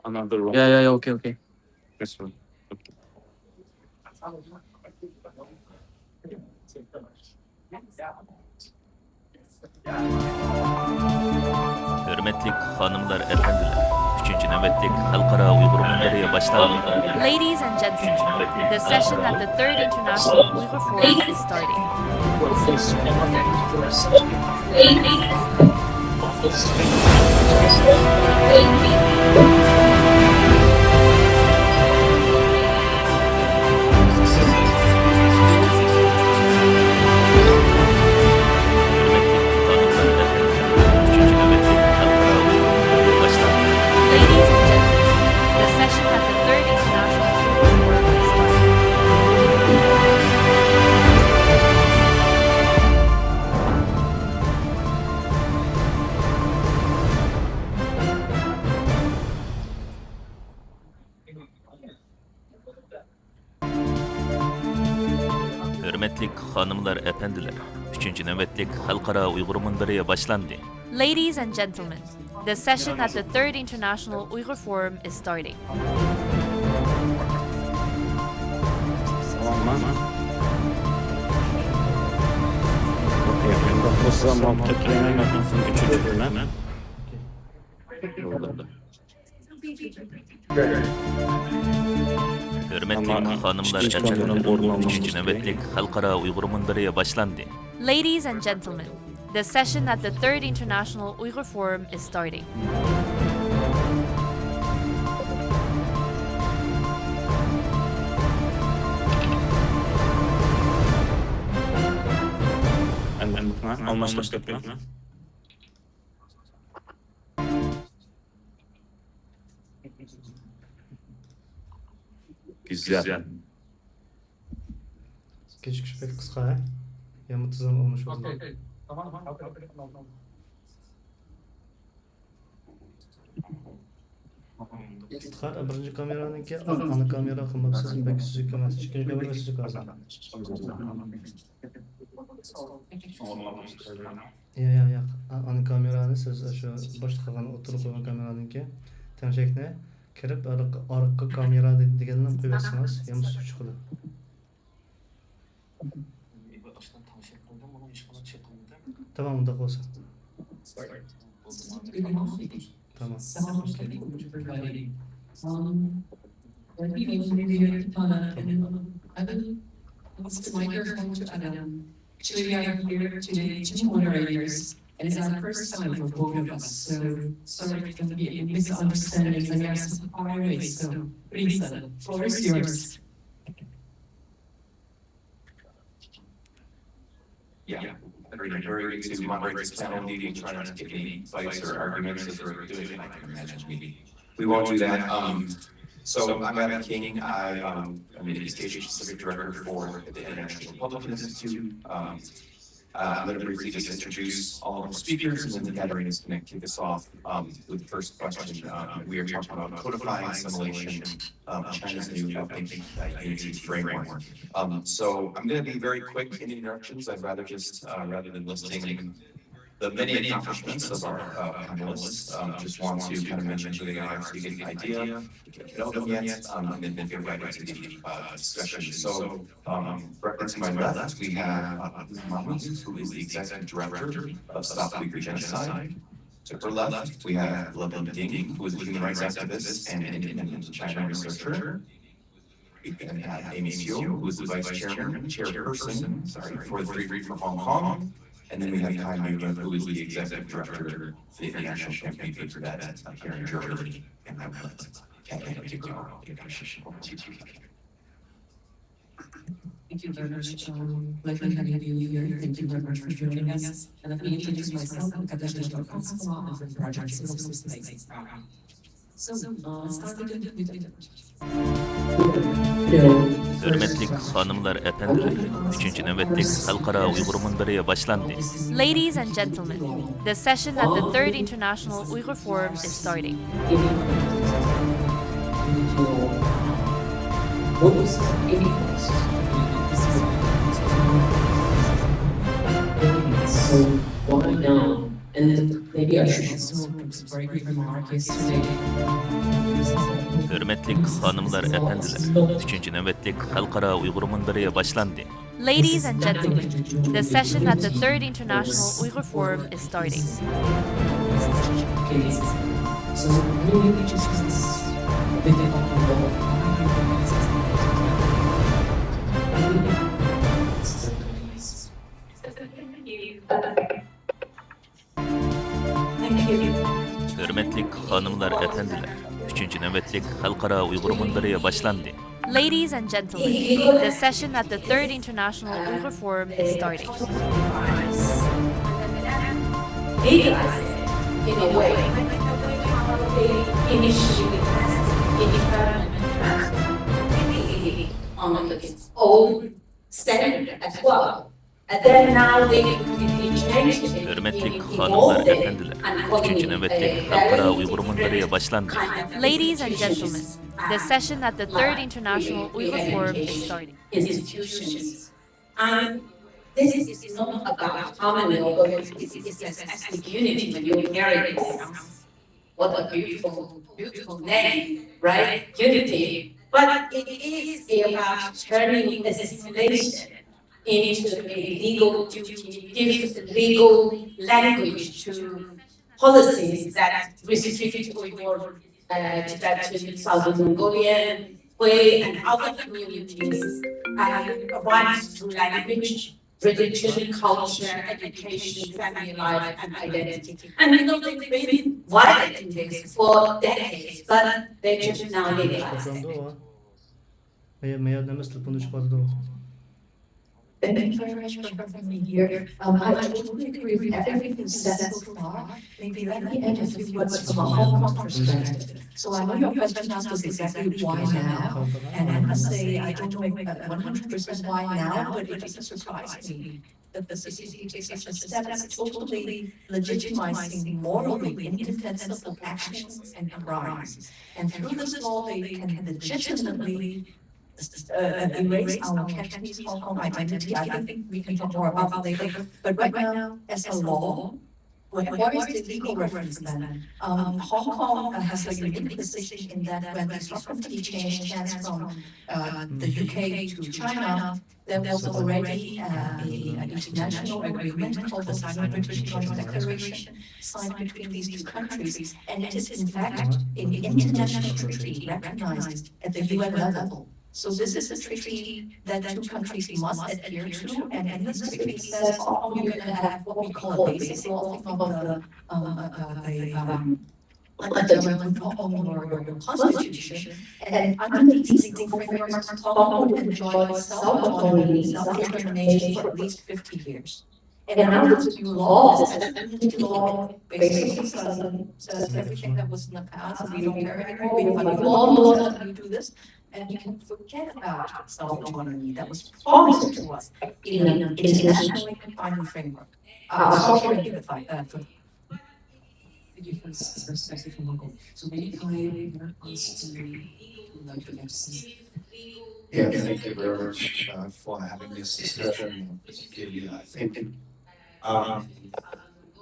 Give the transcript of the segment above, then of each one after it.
Another one. Yeah. Okay. This one. Okay. Hürmetlik hanımlar, efendiler. 3. nöbetlik Halkara Uygur Münderi'ye başlandı. Ladies and gentlemen, the session at the Third International Uyghur Forum is starting. Ladies and gentlemen, the session at the Third International Uyghur Forum is starting. Hürmetlik hanımlar, efendiler. 3. nöbetlik Halkara Uygur Münderi'ye başlandı. Ladies and gentlemen, the session at the Third International Uyghur Forum is starting. Tamam mı? Okey. Ben de kısa muhabbetlerinden yapmasın. Üçüncü bölüme. Burada. Hürmetlik Tamam. hanımlar, İkinci konunun efendiler. borlanması 3. nöbetlik Halkara Uygur Münderi'ye başlandı. Ladies and gentlemen, the session at the Third International Uyghur Forum is starting. Anlaştık yapıyor. Güzel. Geçiş pek kısa ya. Yanıtızım olmuş oldu. Tıkar, birinci kameranınki ana kamera kılmaksızın belki süzük kamerası. İkinci kamera süzük azam. Ya. Ana kameranı siz şu başta kalan oturup olan kameranınki temşekne kirip arka kamera degandan koyarsınız. Yalnız su çıkıdı. Tamam da olsun. Tamam. Actually, we are here today to moderators, and it's our first time for both of us, so sorry if there can be any misunderstandings, and we are so far away, so please, the floor is yours. Yeah, very good to moderate this panel meeting, try not to get any fights or arguments as we're doing it. I can imagine we won't do that. So I'm Adam King. I'm the East Asia Pacific Director for the International Republican Institute. I'm going to briefly just introduce all of the speakers, and then the gathering is going to kick us off with the first question. We are talking about codifying assimilation, China's new ethnic unity framework. So I'm going to be very quick in the introductions. I'd rather just, rather than listing the many accomplishments of our panelists, just want to kind of mention who they are so you get an idea, get to know them yet, and then get right into the discussion. So, right to my left, we have Mahmoud, who is the Executive Director of Stop Uyghur Genocide. To her left, we have Levin Ding, who is a human rights activist and an independent China researcher. We then have Amy Sio, who is the chairperson, for the Free Free for Hong Kong. And then we have Kai Nguyen, who is the executive director for the International Campaign for Tibet here in Germany. And I'm going to go. Thank you very much, pleasure having you here. Thank you very much for joining us. And let me introduce myself, Katarzyna Konsowa, I'm from Project Civil Space. So, let's start with the Hürmetlik hanımlar, efendiler. 3. nöbetlik Halkara Uygur Münderi'ye başlandı. Ladies and gentlemen, the session at the Third International Uyghur Forum is starting. So, why now? And maybe I should also a very good remark yesterday. Hürmetlik hanımlar, efendiler, 3. nöbetlik Halkara Uygur Mundarı'ya başlandı. Ladies and gentlemen, the session at the Third International Uyghur Forum is starting. So really just a bit of Thank you. Hürmetlik hanımlar, efendiler, 3. nöbetlik Halkara Uygur Mundarı'ya başlandı. Ladies and gentlemen, the session at the Third International Uyghur Forum is starting. legalize it in a way, initially independent on its own standard as well. And then now they changed it. Hürmetlik hanımlar, efendiler, 3. nöbetlik Halkara Uygur Mundarı'ya başlandı. Ladies and gentlemen, the session at the Third International Uyghur Forum is starting. Institutions. And this is not about harmony or it's ethnic unity when you hear it. What a beautiful, beautiful name, right? Unity. But it is about turning assimilation into a legal duty, gives legal language to policies that restrict Uyghur, Tibetan, Southern Mongolian, Hui, and other communities rights to language, religion, culture, education, family life, and identity. And we know they've been violating this for decades, but they just now legalize it. Programda o. Meğer demez tıpını çıkardı o. Thank you very much for having me here. I totally agree with everything said so far. Maybe let me add a few words from a Hong Kong perspective. So I know your question asks exactly why now, and I must say I don't know 100% why now, but it doesn't surprise me that the CCC takes such a step that's totally legitimizing morally indefensible actions and crimes. And through this law, they can legitimately erase our Cantonese Hong Kong identity. I think we can talk more about that later. But right now, as a law, where is the legal reference then? Hong Kong has a unique position in that when the sovereignty changed hands from the UK to China, there was already an international agreement called the Sino-British Joint Declaration signed between these two countries, and it is in fact an international treaty recognized at the UN level. So this is a treaty that two countries must adhere to, and this treaty says, oh, you're going to have what we call a basic law of the German constitution, and under these legal frameworks, Hong Kong would enjoy self-autonomy, self-determination for at least 50 years. And now this new law, this law basically says everything that was in the past, we don't care anymore, we have a new law, how do you do this? And you can forget about self-autonomy that was promised to us in an internationally binding framework. Sorry, perspective from Hong Kong. So maybe can I ask to like the next. Yeah, thank you very much for having this discussion. Particularly, I think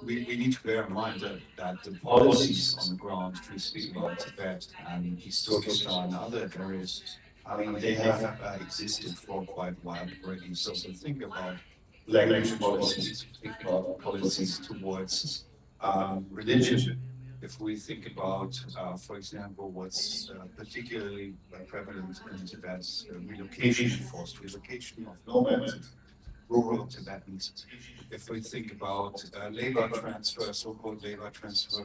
we need to bear in mind that the policies on the ground, if we speak about Tibet and East Turkestan and other areas, I mean, they have existed for quite a while already. So to think about language policies, think about policies towards religion. If we think about, for example, what's particularly prevalent in Tibet, relocation, forced relocation of nomads, rural Tibetans. If we think about labor transfer, so-called labor transfer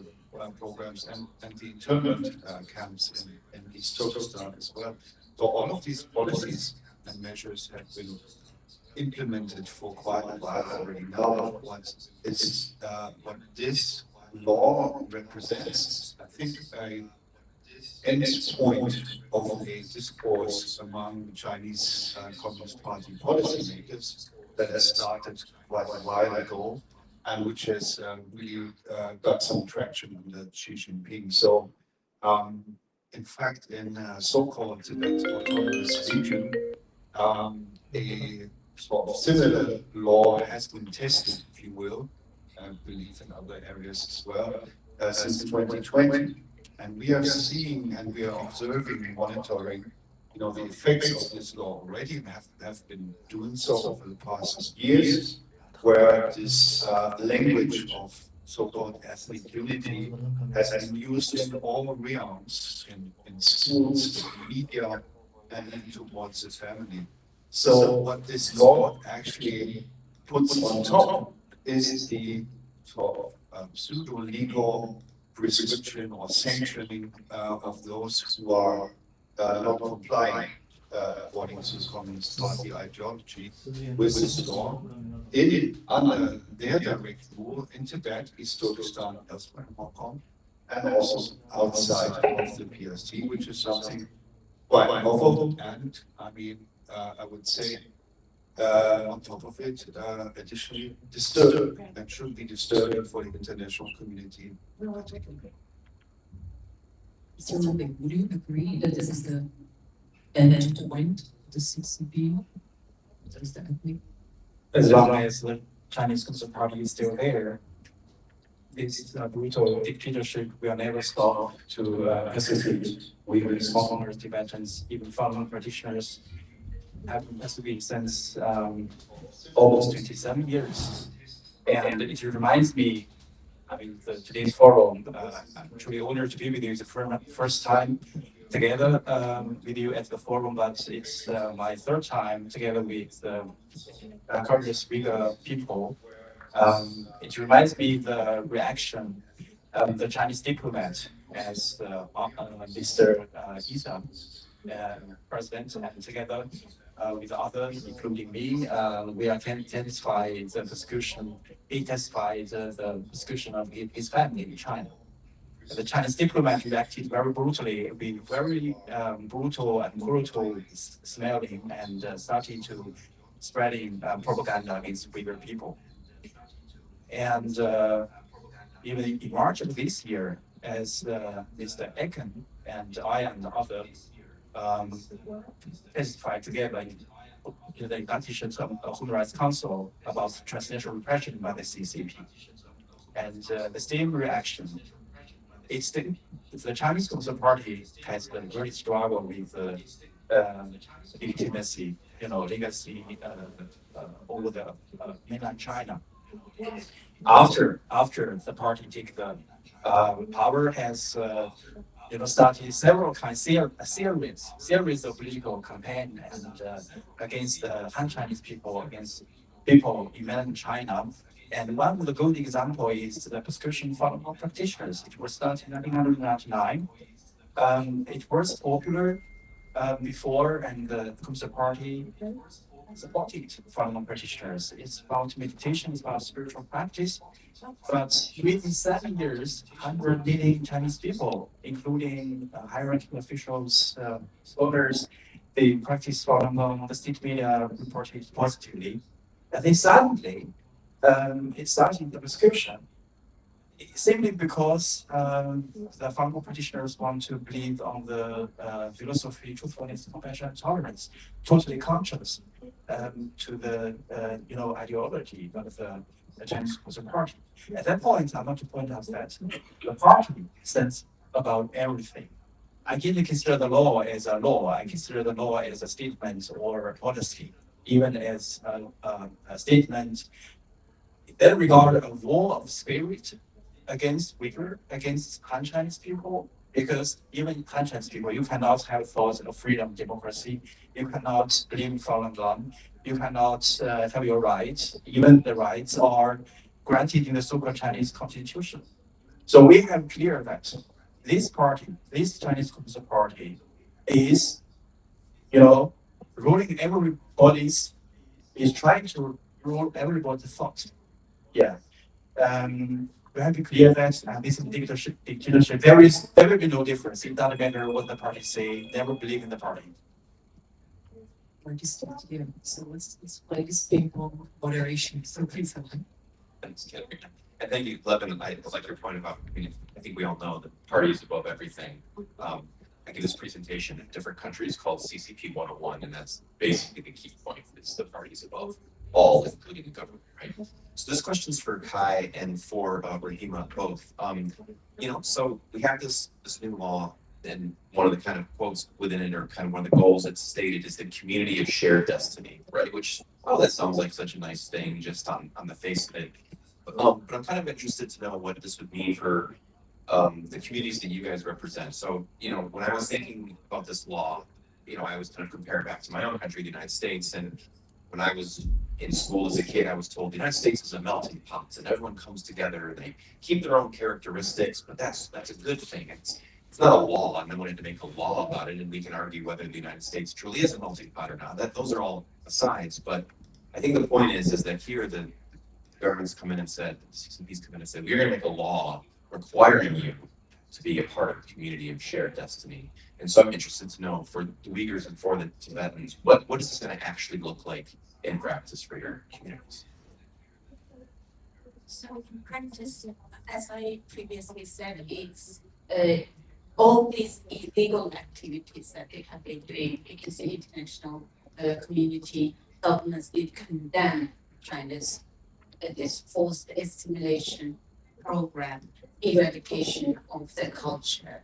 programs, and the internment camps in East Turkestan as well. So all of these policies and measures have been implemented for quite a while already. Now, what this law represents, I think, a end point of a discourse among Chinese Communist Party policymakers that has started quite a while ago and which has really got some traction under Xi Jinping. So, in fact, in so-called Tibet Autonomous Region, a sort of similar law has been tested, if you will, I believe in other areas as well, since 2020. And we are seeing and we are observing and monitoring, the effects of this law already and have been doing so over the past years, where this language of so-called ethnic unity has been used in all realms, in schools, in media, and even towards the family. So what this law actually puts on top is the sort of pseudo-legal prescription or sanctioning of those who are not complying according to the Communist Party ideology with this law under their direct rule in Tibet, East Turkestan, elsewhere in Hong Kong, and also outside of the PST, which is something quite novel and I would say on top of it, additionally disturbing and should be disturbing for the international community in particular. So would you agree that this is the end point of the CCP? That is the ethnic. As long as the Chinese Communist Party is still there, this brutal dictatorship will never stop to persecute Uyghurs, Hong Kongers, Tibetans, even Falun practitioners. Have been persecuted since almost 27 years. And it reminds me, today's forum, I'm truly honored to be with you. It's the first time together with you at the forum, but it's my third time together with the courageous Uyghur people. It reminds me the reaction of the Chinese diplomat as Mr. Isa, president, and together with others, including me, we are intensifying the persecution, the persecution of his family in China. The Chinese diplomat reacted very brutally, being very brutal and brutal smelling, and started to spreading propaganda against Uyghur people. And even in March of this year, as Mr. Eken and I and others testified together in the petitions of the Human Rights Council about transnational repression by the CCP. And the same reaction. It's the Chinese Communist Party has been very struggle with legitimacy, legacy over the mainland China. After the party take the power, has started several series of political campaign and against the Han Chinese people, against people in mainland China. And one of the good example is the persecution Falun Gong practitioners. It was started in 1999. It was popular before, and the Communist Party supported Falun Gong practitioners. It's about meditation, it's about spiritual practice. But within 7 years, 100 million Chinese people, including high-ranking officials, scholars, they practice Falun Gong. The state media reported positively. And then suddenly, it started the prescription simply because the Falun Gong practitioners want to believe on the philosophy, truthfulness, compassion, and tolerance, totally conscious to the ideology of the Chinese Communist Party. At that point, I want to point out that the party stands about everything. I didn't consider the law as a law. I consider the law as a statement or a policy, even as a statement that regard a war of spirit against Uyghur, against Han Chinese people, because even Han Chinese people, you cannot have thoughts of freedom, democracy, you cannot believe in Falun Gong, you cannot have your rights, even the rights are granted in the so-called Chinese constitution. So we have clear that this party, this Chinese Communist Party, is, ruling everybody's, is trying to rule everybody's thought. Yeah. We have to clear that this is dictatorship. There will be no difference. It doesn't matter what the party say. Never believe in the party. Yeah. So let's play this people moderation. So please have Thanks, Ken. And thank you, Levin. I like your point about, I think we all know that party is above everything. I give this presentation in different countries called CCP 101, and that's basically the key point. It's the parties above all, including the government, right? So this question's for Kai and for Rahima both. So we have this new law, and one of the kind of quotes within it, or kind of one of the goals that's stated, is the community of shared destiny, right? Which, oh, that sounds like such a nice thing just on the face of it. But I'm kind of interested to know what this would mean for the communities that you guys represent. So, when I was thinking about this law, I was kind of compare back to my own country, the United States, and when I was in school as a kid, I was told the United States is a melting pot, and everyone comes together. They keep their own characteristics, but that's a good thing. It's not a law. I'm not wanting to make a law about it, and we can argue whether the United States truly is a melting pot or not. Those are all asides, but I think the point is that here the government's come in and said, CCP's come in and said, we're going to make a law requiring you to be a part of a community of shared destiny. And so I'm interested to know, for the Uyghurs and for the Tibetans, what is this going to actually look like in practice for your communities? So in practice, as I previously said, it's all these illegal activities that they have been doing, because the international community governments did condemn China's this forced assimilation program, eradication of the culture,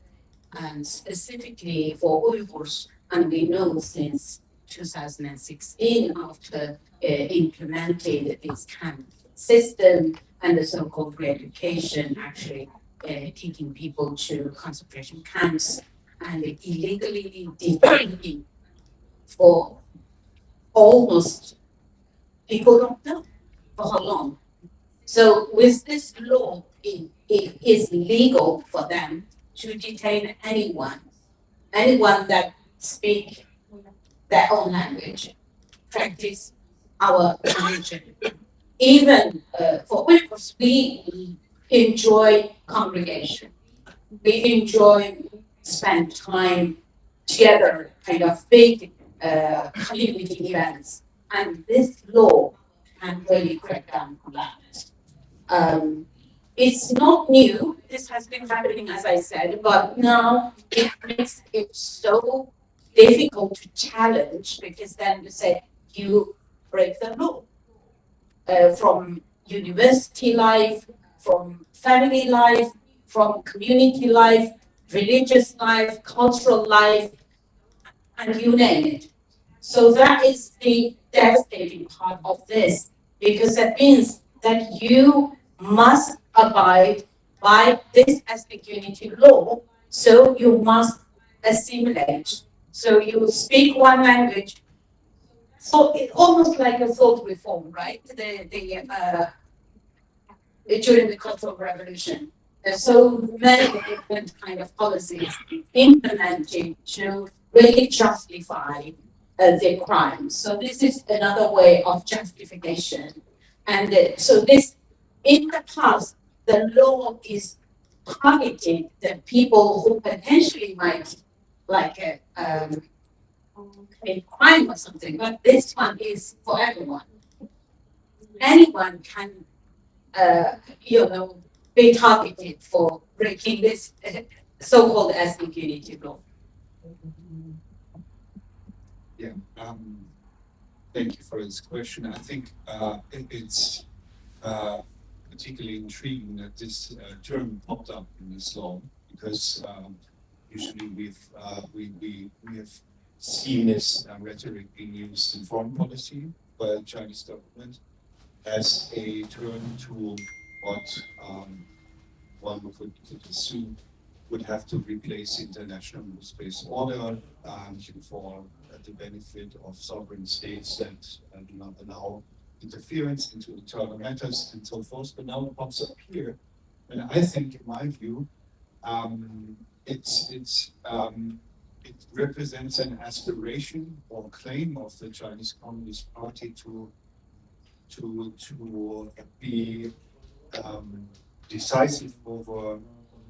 and specifically for Uyghurs. And we know since 2016, after implementing this camp system and the so-called re-education, actually taking people to concentration camps and illegally detaining for almost, people don't know for how long. So with this law, it is legal for them to detain anyone that speak their own language, practice our religion. Even for Uyghurs, we enjoy congregation. We enjoy spend time together, kind of big community events. And this law can really crack down on that. It's not new. This has been happening, as I said, but now it makes it so difficult to challenge, because then you say you break the law. From university life, from family life, from community life, religious life, cultural life, and you name it. So that is the devastating part of this, because that means that you must abide by this ethnic unity law, so you must assimilate. So you speak one language. So it's almost like a thought reform, right? During the Cultural Revolution. There's so many different kind of policies implemented to really justify their crimes. So this is another way of justification. And so this, in the past, the law is targeting the people who potentially might commit crime or something, but this one is for everyone. Anyone can be targeted for breaking this so-called ethnic unity law. Yeah, thank you for this question. I think it's particularly intriguing that this term popped up in this law, because usually we have seen this rhetoric being used in foreign policy by the Chinese government as a term to what one could assume would have to replace international rules-based order for the benefit of sovereign states that do not allow interference into internal matters and so forth. But now it pops up here, and I think, in my view, it represents an aspiration or claim of the Chinese Communist Party to be decisive over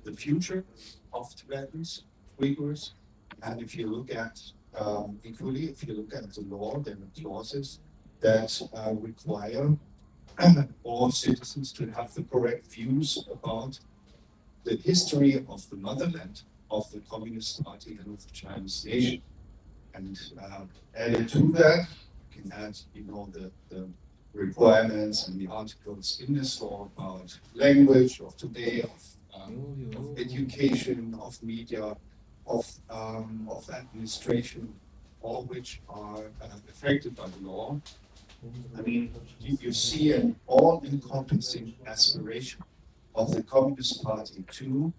the future of Tibetans, Uyghurs. And if you look at the law, there are clauses that require all citizens to have the correct views about the history of the motherland of the Communist Party and of the Chinese nation. And added to that, you can add, requirements and the articles in this law about language of today, of education, of media, of administration, all which are affected by the law. I mean, you see an all-encompassing aspiration of the Communist Party to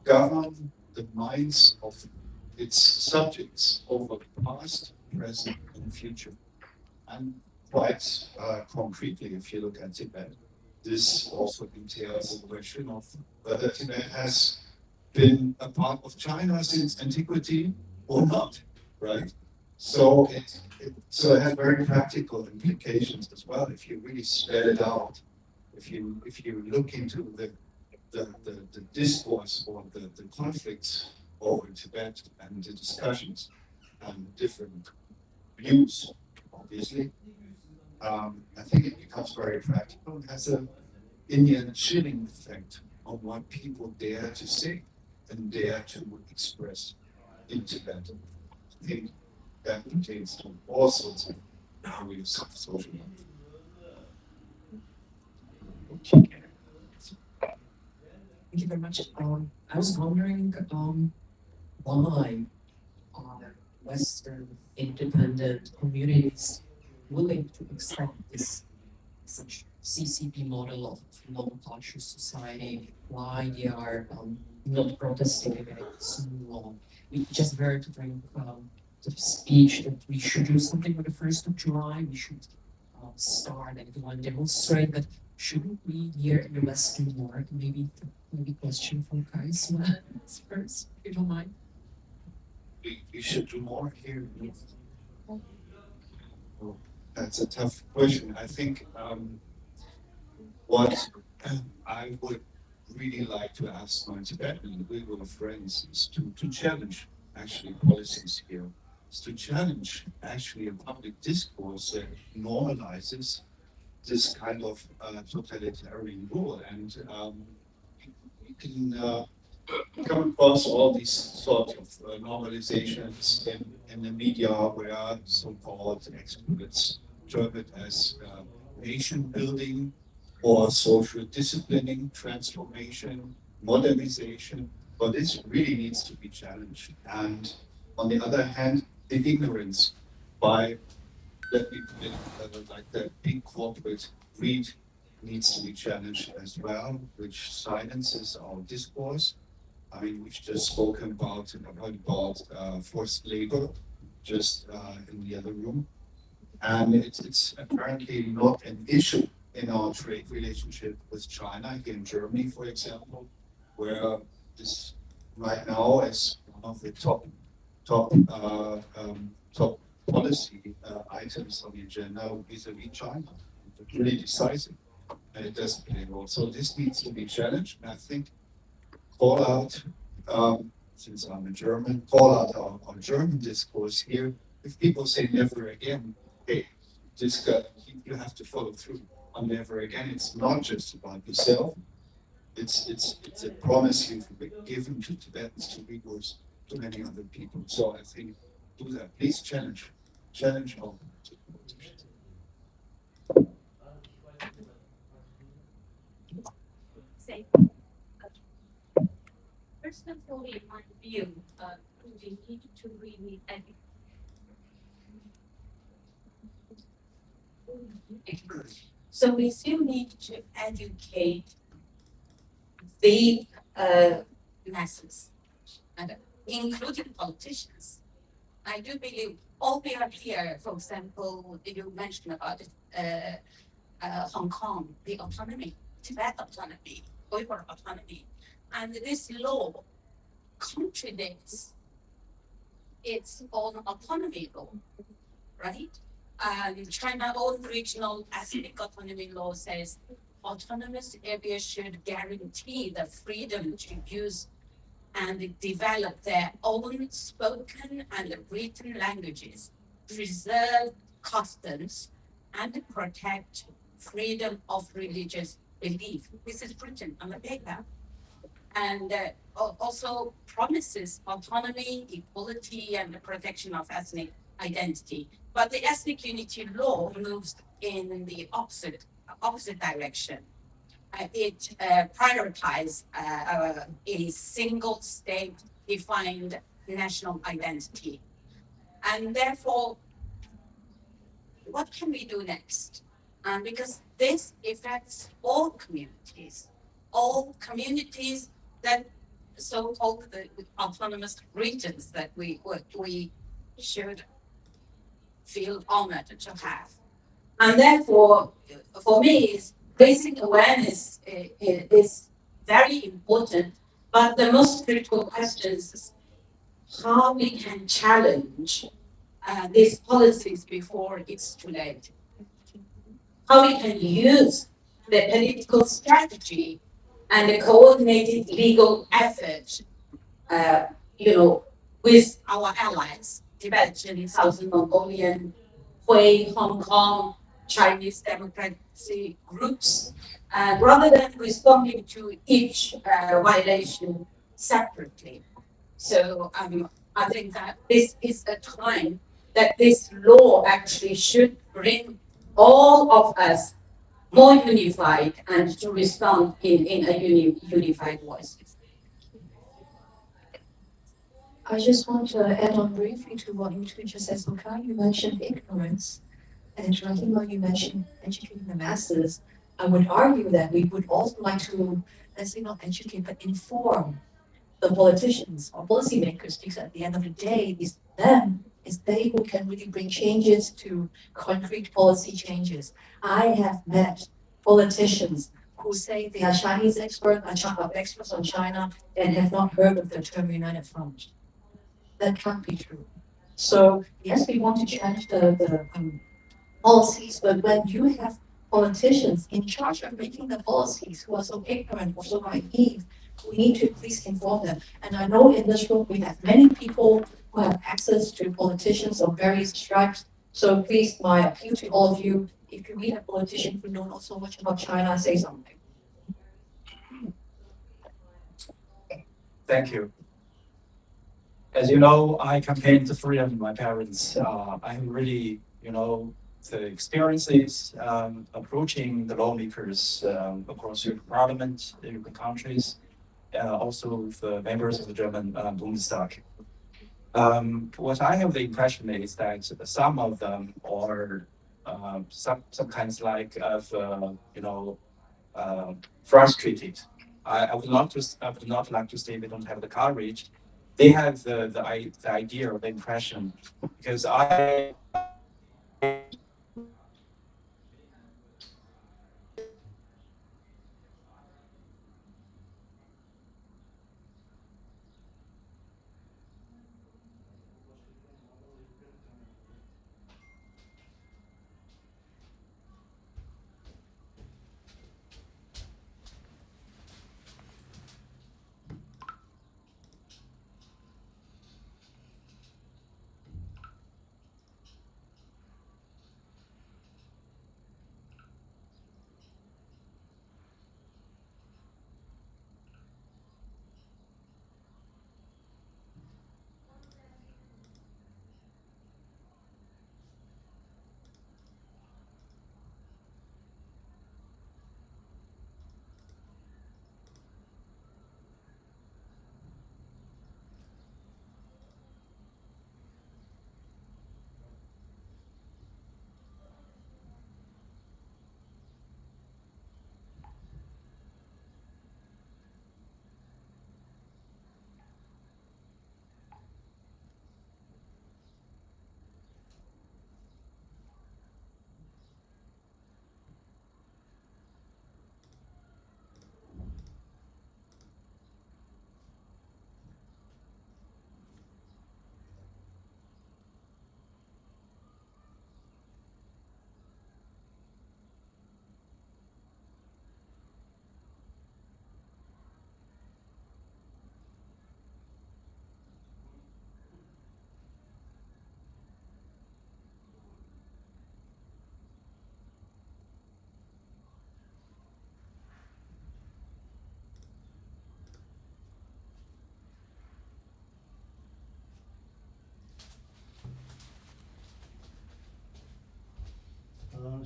govern the minds of its subjects over the past, present, and future. And quite concretely, if you look at Tibet, this also entails the question of whether Tibet has been a part of China since antiquity or not, right? So it has very practical implications as well. If you really spell it out, if you look into the discourse or the conflicts over Tibet and the discussions and different views, obviously, I think it becomes very practical and has an Indian chilling effect on what people dare to say and dare to express in Tibet. I think that pertains to all sorts of areas of social life. Thank you very much. I was wondering why are Western independent communities willing to accept this such CCP model of non-cultural society? Why they are not protesting against new law? We just heard during the speech that we should do something with the 1st of July. We should start and go and demonstrate. But shouldn't we here in the West do more? Maybe question for guys first, if you don't mind. We should do more here. Well, that's a tough question. I think what I would really like to ask my Tibetan and Uyghur friends is to challenge actually policies here, is to challenge actually a public discourse that normalizes this kind of totalitarian rule. And you can come across all these sorts of normalizations in the media where so-called experts term it as nation building or social disciplining, transformation, modernization, but this really needs to be challenged. And on the other hand, the ignorance by, let me put it like the big corporate greed needs to be challenged as well, which silences our discourse. I mean, we've just spoken about forced labor just in the other room. And it's apparently not an issue in our trade relationship with China, here in Germany, for example, where this right now is one of the top policy items on the agenda vis-a-vis China. It's really decisive, and it doesn't play a role. So this needs to be challenged, and I think call out, since I'm a German, call out our German discourse here. If people say never again, hey, this guy, you have to follow through on never again. It's not just about yourself. It's a promise you've given to Tibetans, to Uyghurs, to many other people. So I think do that. Please challenge all. Say, personally, in my view, we need to really educate. So we still need to educate the masses, and including politicians. I do believe all we are here, for example, you mentioned about Hong Kong, the autonomy, Tibet autonomy, Uyghur autonomy, and this law contradicts its own autonomy law, right? China's own regional ethnic autonomy law says autonomous areas should guarantee the freedom to use and develop their own spoken and written languages, preserve customs, and protect freedom of religious belief. This is written on the paper. And also promises autonomy, equality, and the protection of ethnic identity. But the ethnic unity law moves in the opposite direction. It prioritizes a single state defined national identity. And therefore, what can we do next? Because this affects all communities that so-called the autonomous regions that we should feel honored to have. And therefore, for me, raising awareness is very important. But the most critical question is how we can challenge these policies before it's too late. How we can use the political strategy and the coordinated legal effort, uh, with our allies, Tibetan, Southern Mongolian, Hui, Hong Kong, Chinese democracy groups, rather than responding to each violation separately. So I think that this is a time that this law actually should bring all of us more unified and to respond in a unified voice. I just want to add on briefly to what you just said, Luca. You mentioned ignorance, and Rahima, you mentioned educating the masses. I would argue that we would also like to, let's say, not educate, but inform the politicians or policymakers, because at the end of the day, it's they who can really bring changes to concrete policy changes. I have met politicians who say they are Chinese experts on China and have not heard of the term United Front. That can't be true. So yes, we want to change the policies, but when you have politicians in charge of making the policies who are so ignorant or so naive, we need to please inform them. And I know in this room we have many people who have access to politicians of various stripes. So please, my appeal to all of you, if you meet a politician who knows not so much about China, say something. Thank you. As you know, I campaigned to freedom of my parents. I'm really, the experiences approaching the lawmakers across European Parliament, the European countries, also the members of the German Bundestag. What I have the impression is that some of them are some kinds like of frustrated. I would not like to say they don't have the courage. They have the idea or the impression, because I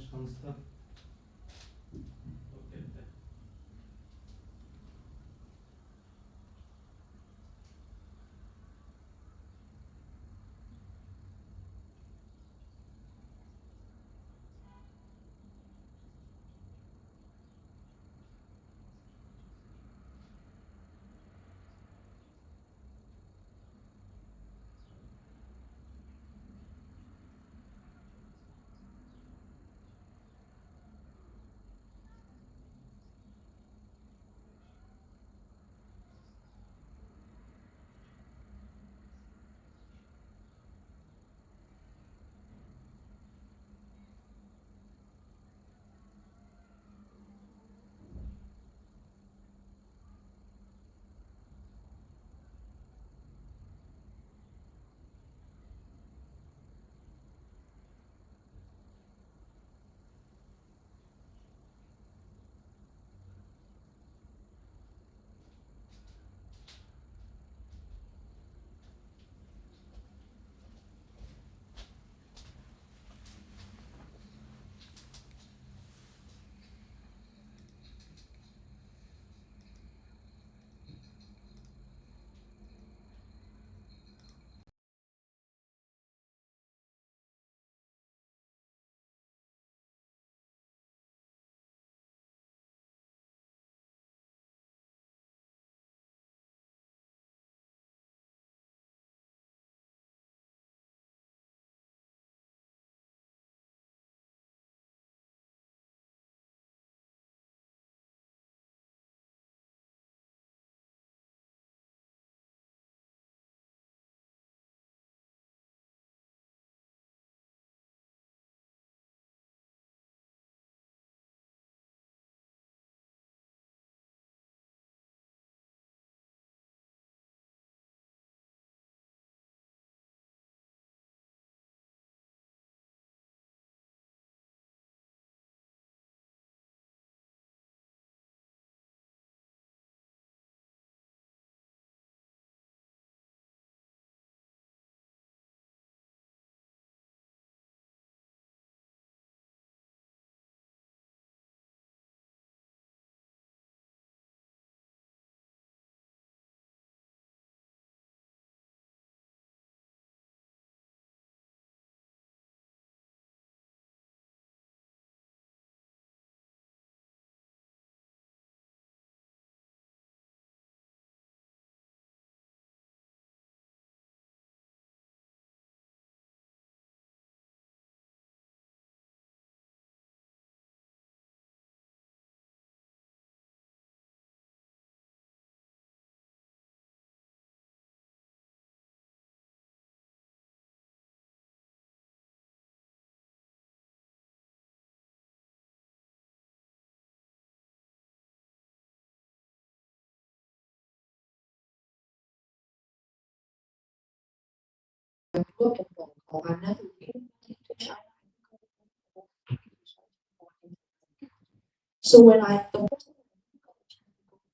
Başkanlıkta. I grew up in Hong Kong. I never been to China. So when I the first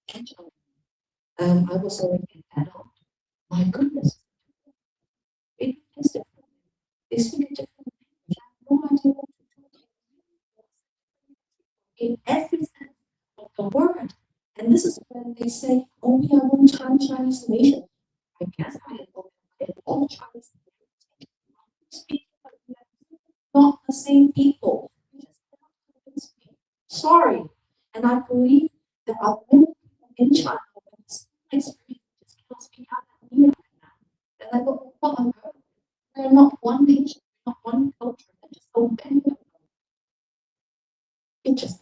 time I China, I was already an adult. My goodness, it is different. They speak a different language. I have no idea what to do in every sense of the word. And this is when they say, "Oh, we are one time Chinese nation." I guess I am all Chinese speak, but we are not the same people. You just cannot convince me. Sorry. And I believe there are many people in China with the same experience just cannot speak out that me right now. And I go, what on earth? We're not one nation, we're not one culture, we're just so many of them. It just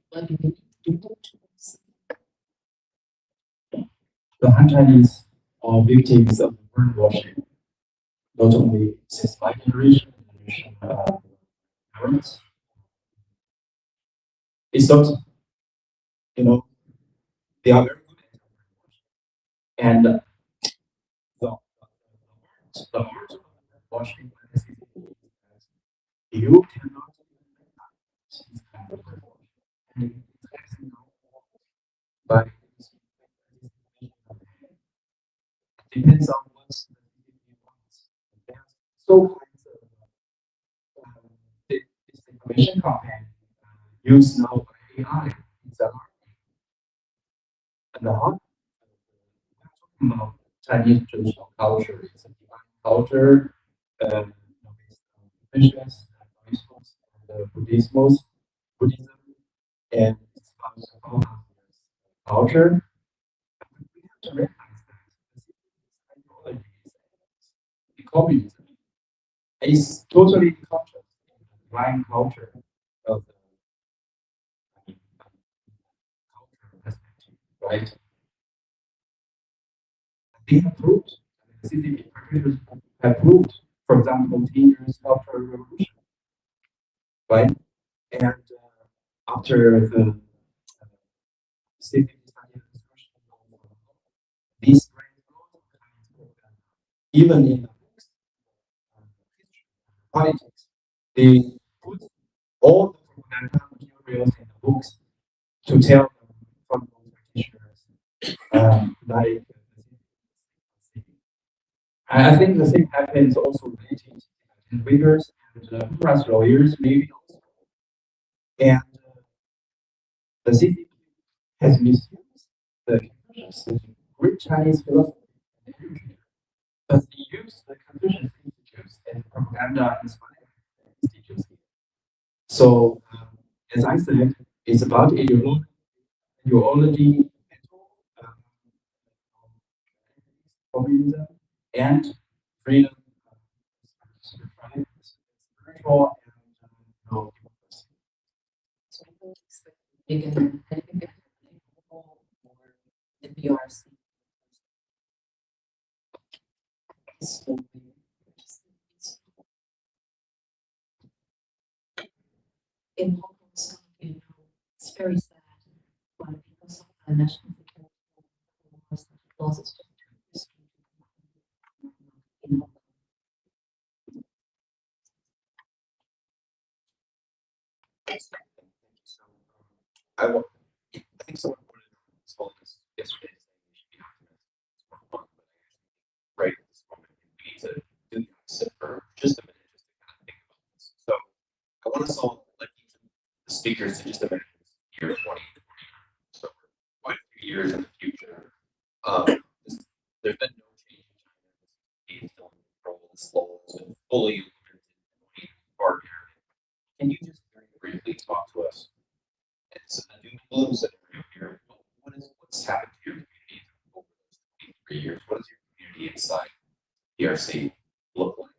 what do we do to this? The Han Chinese are victims of brainwashing, not only since my generation, parents. It's not, you know, they are very good at brainwashing. And the heart of brainwashing is you cannot this kind of brainwashing. And it's actually not by depends on what the individual wants. There's so kinds of information campaign use now AI in the market. And how talking about Chinese traditional culture, it's a divine culture, based on traditions, rituals, and Buddhism, and it's about the culture. We have to recognize that this ideology is communism. It's totally contrast to the divine culture of the cultural perspective, right? They have proved, the CCP practitioners have proved, for example, 10 years after revolution, right? And after the CCP started discussion on these even in the books, politics, they put all the propaganda materials in the books to tell them from those practitioners, like I think the same happens also related to readers and press lawyers, maybe also. And the CCP has misused the Confucius, the great Chinese philosophy, but they use the Confucius institutes and propaganda inspired institutes. So, as I said, it's about ideology, communism, and freedom, spiritual, and democracy. So I think it's bigger more the BRC. In Hong Kong, it's very sad, but because of the national security laws, it's just in Hong Kong. I want, I think someone put it on this whole list yesterday saying we should be optimistic. It's more fun, but I actually think right at this moment we need to do the opposite for just a minute, just to kind of think about this. So I want us all, like each of the speakers, to just imagine year 20, so we're quite a few years in the future. There's been no change in China. It's still in control. This law has been fully implemented in our area. Can you just very briefly talk to us? It's a new bloom scenario here. What's happened to your community over those 23 years? What does your community inside PRC look like?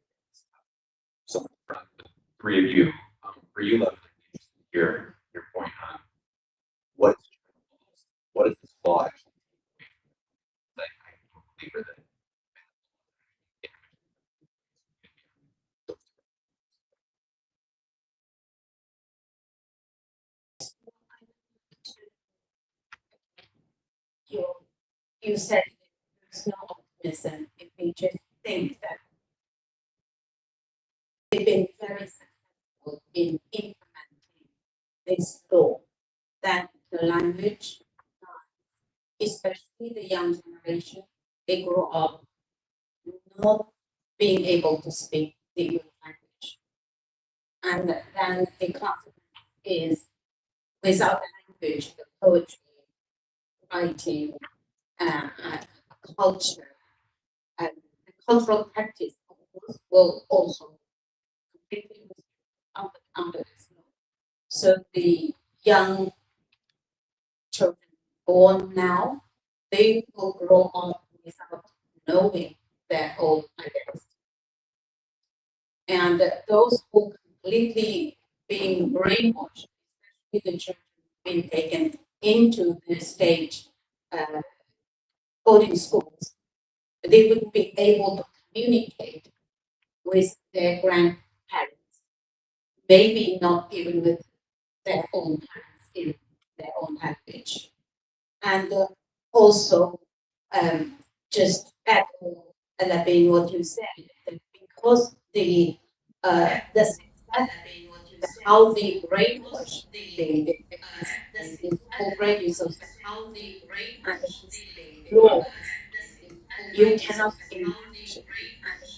So for the three of you, for you, Levin, your point on what is this law actually? Like, I believe that. You said there's no optimism if we just think that they've been very successful in implementing this law, that the language, especially the young generation, they grow up not being able to speak the English language. And then the consequence is without the language, the poetry, writing, culture, and the cultural practice of course, will also completely under this law. So the young children born now, they will grow up without knowing their own identity. And those who completely being brainwashed, especially the children being taken into the state boarding schools, they wouldn't be able to communicate with their grandparents, maybe not even with their own parents in their own language. And also, just echo being what you said, that because the how the brainwash is already so how the brainwash you cannot imagine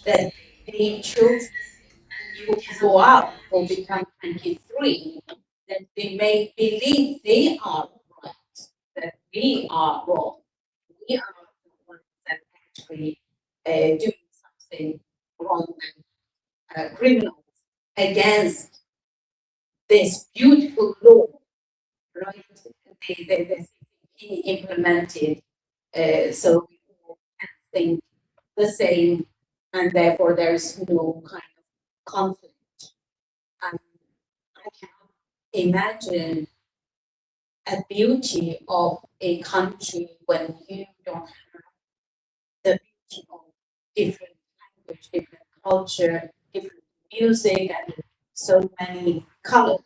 that the children who grow up or become 23, that they may believe they are right, that we are wrong. We are the ones that actually doing something wrong and criminal against this beautiful law, right? The CCP implemented, so we all can think the same, and therefore there's no kind of conflict. And I cannot imagine a beauty of a country when you don't have the beauty of different language, different culture, different music, and so many colors.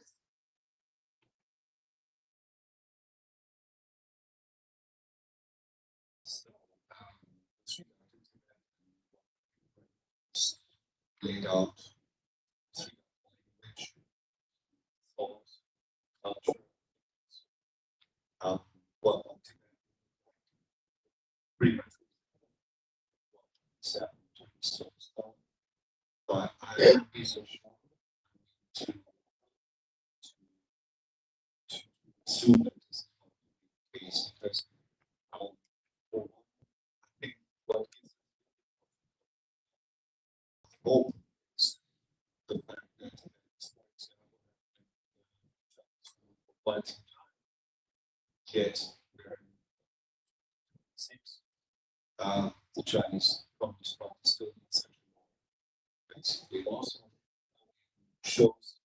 Laid out language, thought, culture, well, pretty much so but I would be so sure to assume that this is not the case because for one, I think what gives hope is the fact that, for example, for quite some time, yet we're in 6, the Chinese Communist Party still in such a way. Basically, also shows,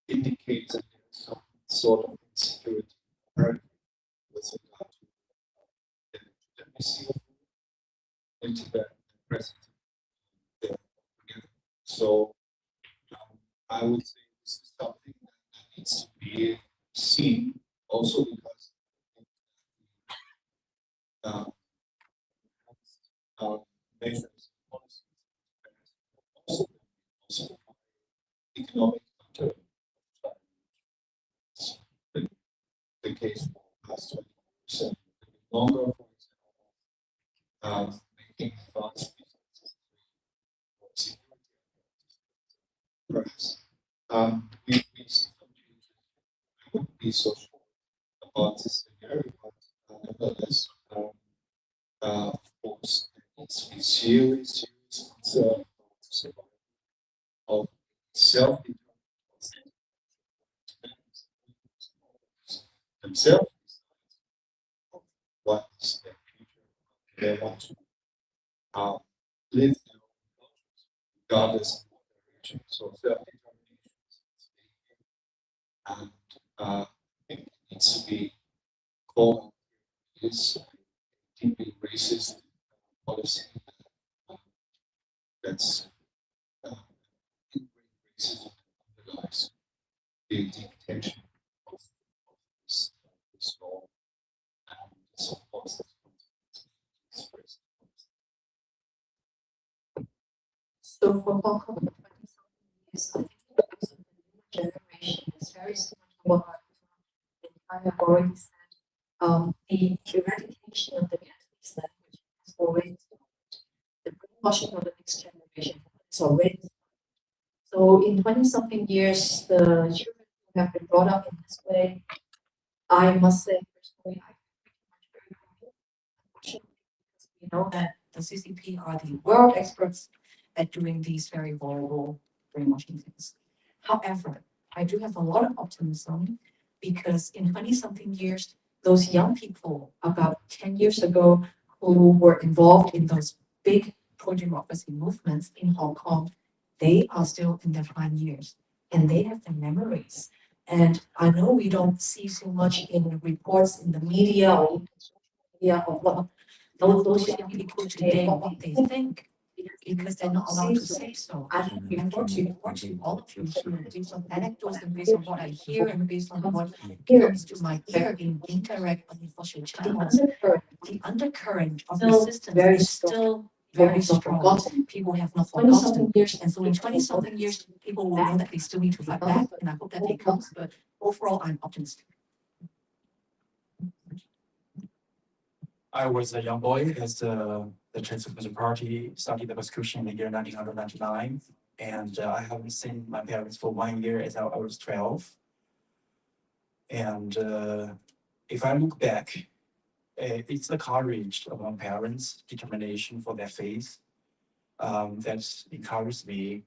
indicates that there's some sort of insecurity with regard to the legitimacy of in Tibet and present there together. So I would say this is something that needs to be seen also because measures policies also economic return the case for the past 20%. Longer, for example, making advanced businesses perhaps we see some changes. I wouldn't be so sure about this scenario, but nevertheless, of course, there needs to be serious concern about the survival of self-determined themselves what is their future, they want to live their own cultures, regardless of what their region. So self-determination is key. And I think it needs to be called this deeply racist policy that's racism underlies the intention of this law and so forth. So for Hong Kong, 20-something years, I think the generation is very similar to what I have already said. The eradication of the Cantonese language has already started. The brainwashing of the next generation has already started. So in 20-something years, the children who have been brought up in this way, I must say personally, I feel pretty much very happy. Because we know that the CCP are the world experts at doing these very horrible brainwashing things. However, I do have a lot of optimism because in 20-something years, those young people about 10 years ago who were involved in those big pro-democracy movements in Hong Kong, they are still in their prime years and they have their memories. And I know we don't see so much in reports in the media or in social media of what those young people today, what they think, because they're not allowed to say so. I report to all of you here based on anecdotes and based on what I hear and based on what comes to my ear in interact on social channels. The undercurrent of resistance is still very strong. People have not forgotten. And so in 20-something years, people will know that they still need to fight back, and I hope that they come. But overall, I'm optimistic. I was a young boy as the Chinese Communist Party started the persecution in the year 1999, and I haven't seen my parents for 1 year as I was 12. And if I look back, it's the courage of my parents, determination for their faith, that encouraged me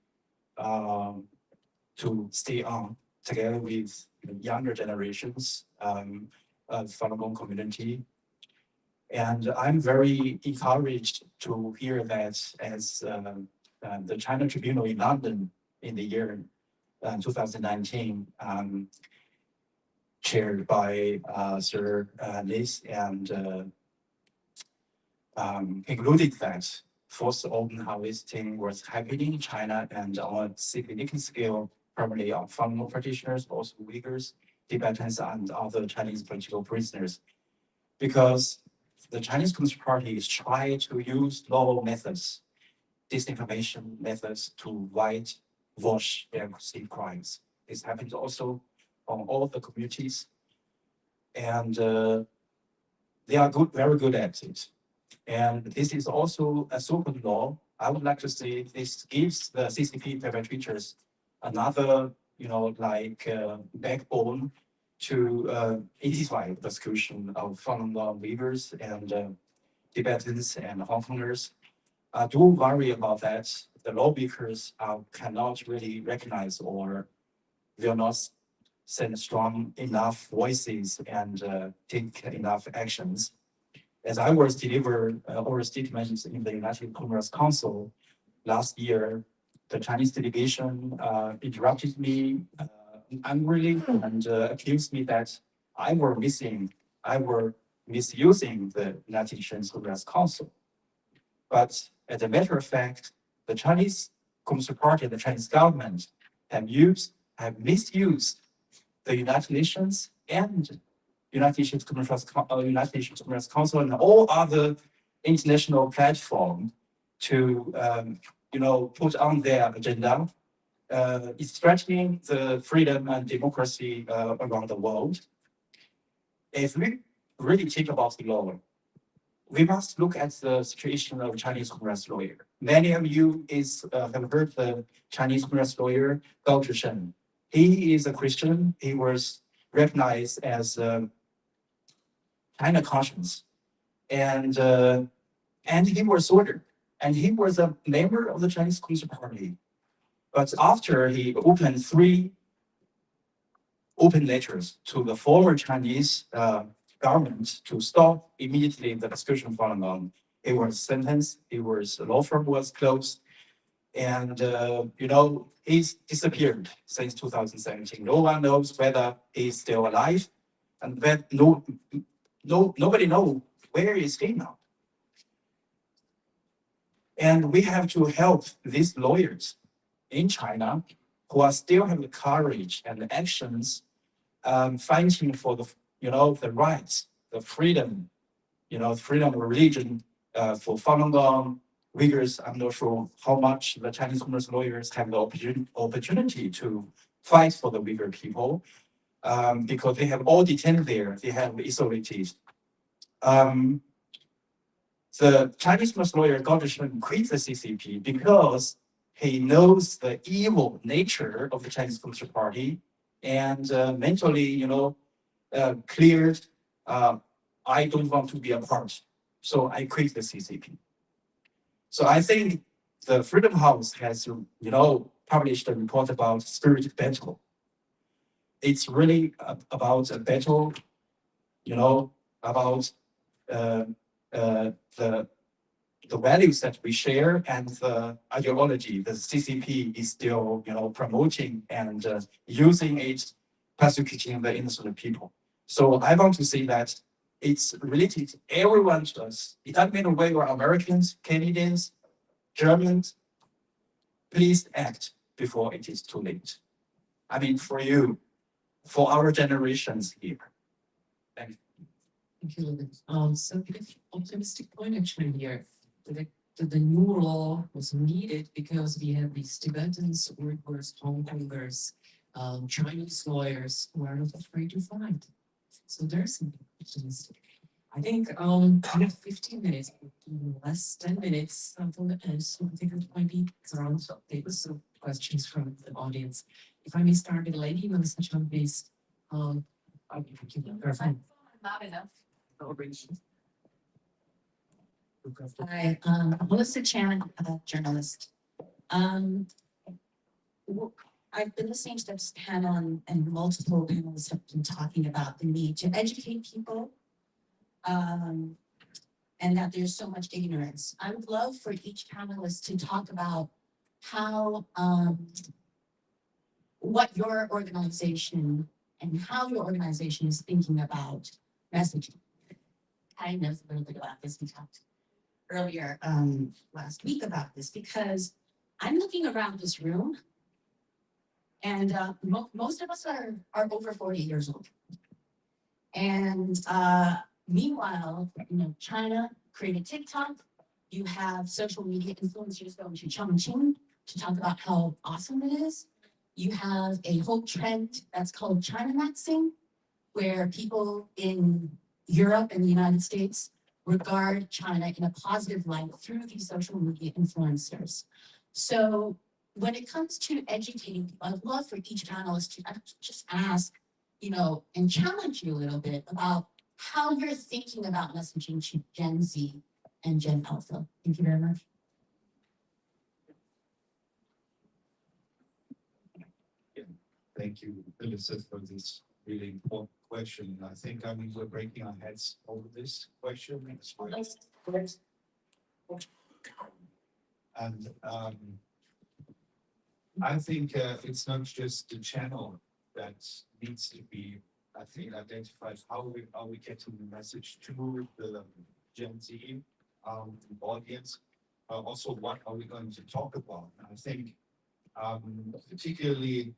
to stay on together with younger generations of Falun Gong community. And I'm very encouraged to hear that as the China Tribunal in London in the year 2019, chaired by Sir Lis, and concluded that forced open harvesting was happening in China and on a significant scale, primarily on Falun Gong practitioners, also Uyghurs, Tibetans, and other Chinese political prisoners. Because the Chinese Communist Party is trying to use novel methods, disinformation methods, to whitewash their perceived crimes. This happens also on all the communities, and they are very good at it. And this is also a so-called law. I would like to say this gives the CCP perpetrators another, backbone to intensify persecution of Falun Gong Uyghurs and Tibetans and Hong Kongers. I do worry about that. The lawmakers cannot really recognize or will not send strong enough voices and take enough actions. As I was delivered oral statements in the United Congress Council last year, the Chinese delegation interrupted me angrily and accused me that I were misusing the United Nations Congress Council. But as a matter of fact, the Chinese Communist Party and the Chinese government have misused the United Nations and United Nations Congress Council and all other international platform to put on their agenda. It's threatening the freedom and democracy around the world. If we really think about the law, we must look at the situation of Chinese Congress lawyer. Many of you have heard the Chinese Congress lawyer Gao Zhishen. He is a Christian. He was recognized as China conscience, and he was ordered, and he was a member of the Chinese Communist Party. But after he opened 3 open letters to the former Chinese government to stop immediately the persecution of Falun Gong, he was sentenced. His law firm was closed, and he's disappeared since 2017. No one knows whether he's still alive, and that nobody knows where is he now. And we have to help these lawyers in China who are still have the courage and the actions fighting for the rights, the freedom, freedom of religion for Falun Gong, Uyghurs. I'm not sure how much the Chinese Communist lawyers have the opportunity to fight for the Uyghur people. Because they have all detained there, they have isolated. The Chinese Communist lawyer Gao Zhishen quit the CCP because he knows the evil nature of the Chinese Communist Party and mentally, cleared, I don't want to be a part, so I quit the CCP. So I think the Freedom House has, published a report about spirited battle. It's really about a battle, about the values that we share and the ideology the CCP is still, promoting and using it, persecuting the innocent people. So I want to say that it's related to everyone to us. It doesn't matter whether you're Americans, Canadians, Germans. Please act before it is too late. I mean, for you, for our generations here. Thank you. Thank you, Logan. So the optimistic point actually here, that the new law was needed because we have these Tibetans, Uyghurs, Hong Kongers, Chinese lawyers who are not afraid to fight. So there's some optimistic. I think we have 15 minutes, less 10 minutes until the end. So I think it might be around the papers. So questions from the audience. If I may start with Lady Melissa Chung, please. I'll give you the microphone. Not enough. Hi, Melissa Chan, journalist. I've been listening to this panel and multiple panels have been talking about the need to educate people. And that there's so much ignorance. I would love for each panelist to talk about how, what your organization and how your organization is thinking about messaging. I know a little bit about this. We talked earlier last week about this because I'm looking around this room and most of us are over 40 years old. And meanwhile, you know, China created TikTok. You have social media influencers going to Chongqing to talk about how awesome it is. You have a whole trend that's called China Maxing, where people in Europe and the United States regard China in a positive light through these social media influencers. So when it comes to educating people, I'd love for each panelist to just ask, you know, and challenge you a little bit about how you're thinking about messaging to Gen Z and Gen Alpha. Thank you very much. Thank you, Melissa, for this really important question. I think, we're breaking our heads over this question. And I think it's not just the channel that needs to be, I think, identified. How are we getting the message to the Gen Z audience? Also, what are we going to talk about? And I think, particularly,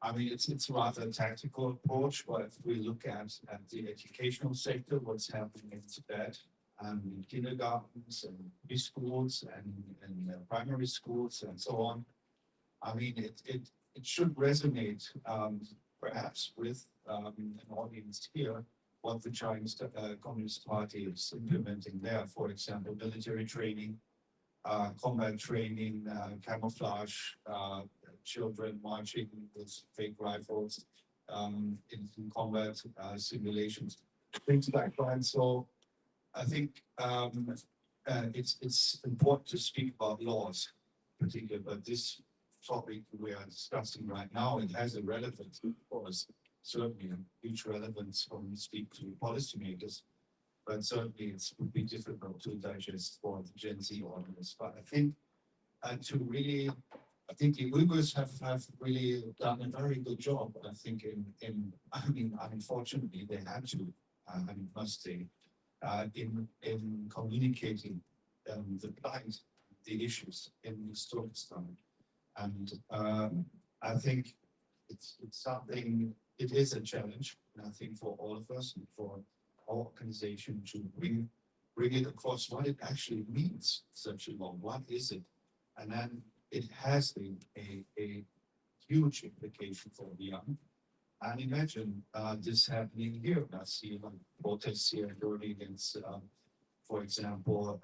it's a rather tactical approach, but if we look at the educational sector, what's happening in Tibet, in kindergartens and preschools and primary schools and so on, it should resonate perhaps with an audience here, what the Chinese Communist Party is implementing there, for example, military training, combat training, camouflage, children marching with fake rifles in combat simulations, things like that. So I think it's important to speak about laws, particularly, but this topic we are discussing right now, it has a relevance, of course, certainly a huge relevance when we speak to policymakers, but certainly it would be difficult to digest for the Gen Z audience. But I think I think the Uyghurs have really done a very good job. I think unfortunately they had to, must say, in communicating the plight, the issues in Uzbekistan. And I think it's something, it is a challenge, and I think for all of us and for our organization to bring it across what it actually means, such a law. What is it? And then it has a huge implication for the young. And imagine this happening here. I see protests here against, for example,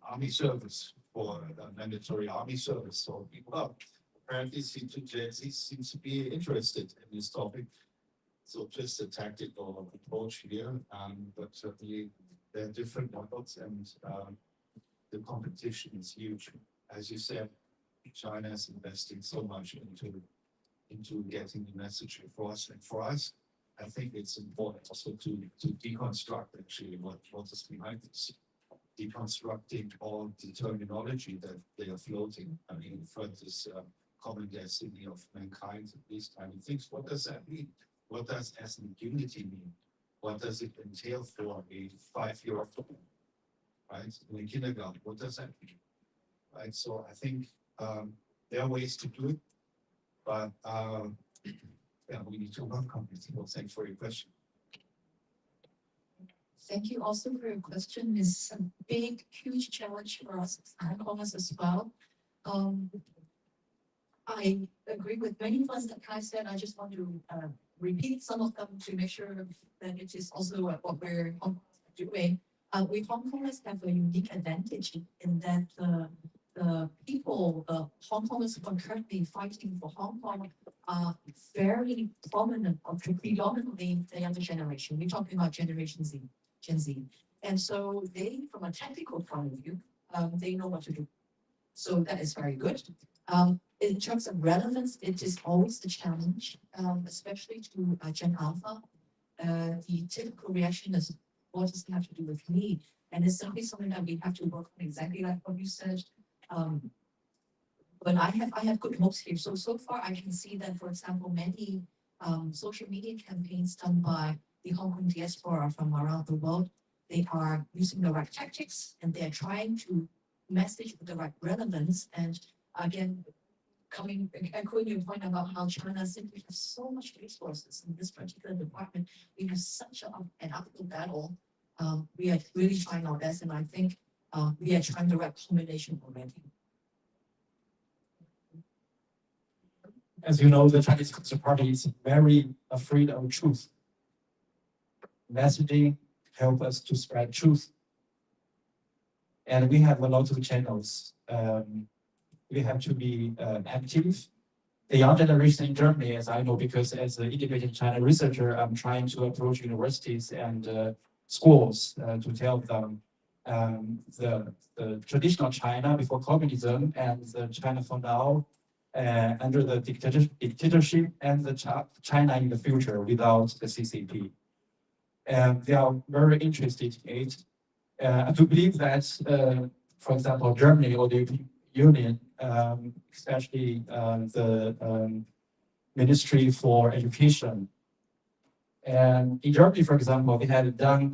army service, for mandatory army service. So people apparently Gen Z seems to be interested in this topic. So just a tactical approach here, but certainly there are different models, and the competition is huge. As you said, China is investing so much into getting the message across, and for us, I think it's important also to deconstruct actually what is behind this, deconstructing all the terminology that they are floating. For this common destiny of mankind, these kind of things. What does that mean? What does ethnic unity mean? What does it entail for a 5-year-old, right? In kindergarten, what does that mean? Right. So I think there are ways to do it, but we need to work on it. Well, thanks for your question. Thank you also for your question. It's a big, huge challenge for us as well. I agree with many things that Kai said. I just want to repeat some of them to make sure that it is also what we're doing. We Hong Kongers have a unique advantage in that the people, the Hong Kongers who are currently fighting for Hong Kong are very prominent or predominantly the younger generation. We're talking about Generation Z, Gen Z. And so they, from a technical point of view, they know what to do. So that is very good. In terms of relevance, it is always a challenge, especially to Gen Alpha. The typical reaction is, what does it have to do with me? And it's simply something that we have to work on, exactly like what you said. But I have good hopes here. So far I can see that, for example, many social media campaigns done by the Hong Kong diaspora from around the world, they are using the right tactics and they're trying to message with the right relevance. And again, echoing your point about how China simply has so much resources in this particular department, we have such an uphill battle. We are really trying our best, and I think we are trying the right combination already. As you know, the Chinese Communist Party is very afraid of truth. Messaging help us to spread truth. And we have a lot of channels. We have to be active. The young generation in Germany, as I know, because as an integrated China researcher, I'm trying to approach universities and schools to tell them the traditional China before communism and the China for now under the dictatorship and the China in the future without the CCP. And they are very interested in it. I do believe that, for example, Germany or the European Union, especially the Ministry for Education. And in Germany, for example, they had done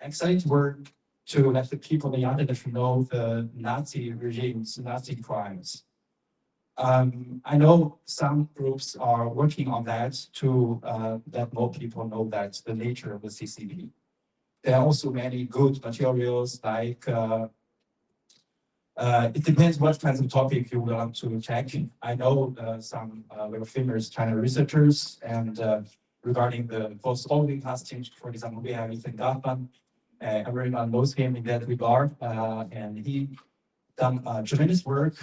excellent work to let the people, the young generation, know the Nazi regimes, Nazi crimes. I know some groups are working on that to let more people know that the nature of the CCP. There are also many good materials like it depends what kinds of topic you want to check. I know some very famous China researchers, and regarding the post-Olympic casting, for example, we have Ethan Goffman. Everyone knows him in that regard, and he done tremendous work,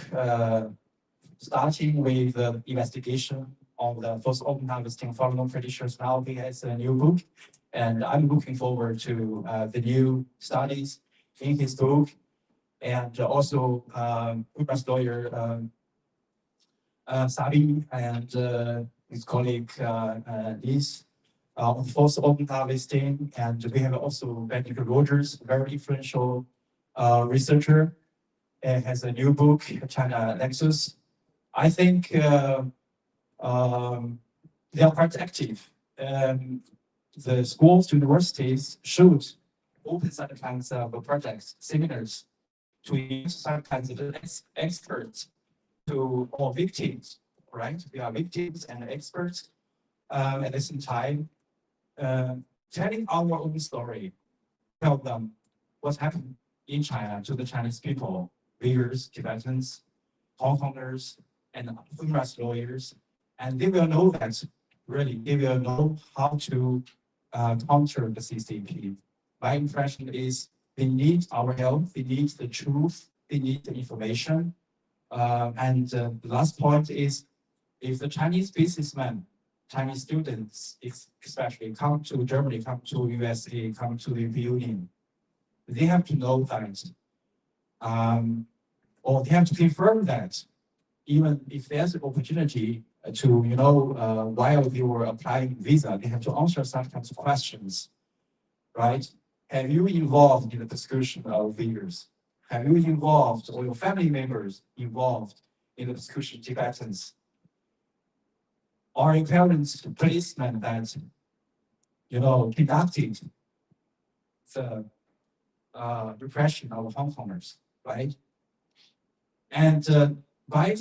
starting with the investigation of the post-open harvesting foreign traditions. Now he has a new book, and I'm looking forward to the new studies in his book. And also, Uber's lawyer Sabi and his colleague Liz on forced open harvesting, and we have also Benedict Rogers, very influential researcher, and has a new book, China Nexus. I think they are quite active. The schools, universities should open such kinds of projects, seminars, to use some kinds of experts to all victims, right? We are victims and experts at the same time, telling our own story, tell them what's happened in China to the Chinese people, Uyghurs, Tibetans, Hong Kongers, and human rights lawyers, and they will know that, really, they will know how to counter the CCP. My impression is they need our help, they need the truth, they need the information. And the last point is, if the Chinese businessmen, Chinese students, especially come to Germany, come to USA, come to the Union, they have to know that, or they have to confirm that, even if there's an opportunity to, while they were applying visa, they have to answer some kinds of questions, right? Have you involved in the persecution of Uyghurs? Have you involved, or your family members involved in the persecution of Tibetans? Are your parents policemen that, conducted the repression of Hong Kongers, right? And by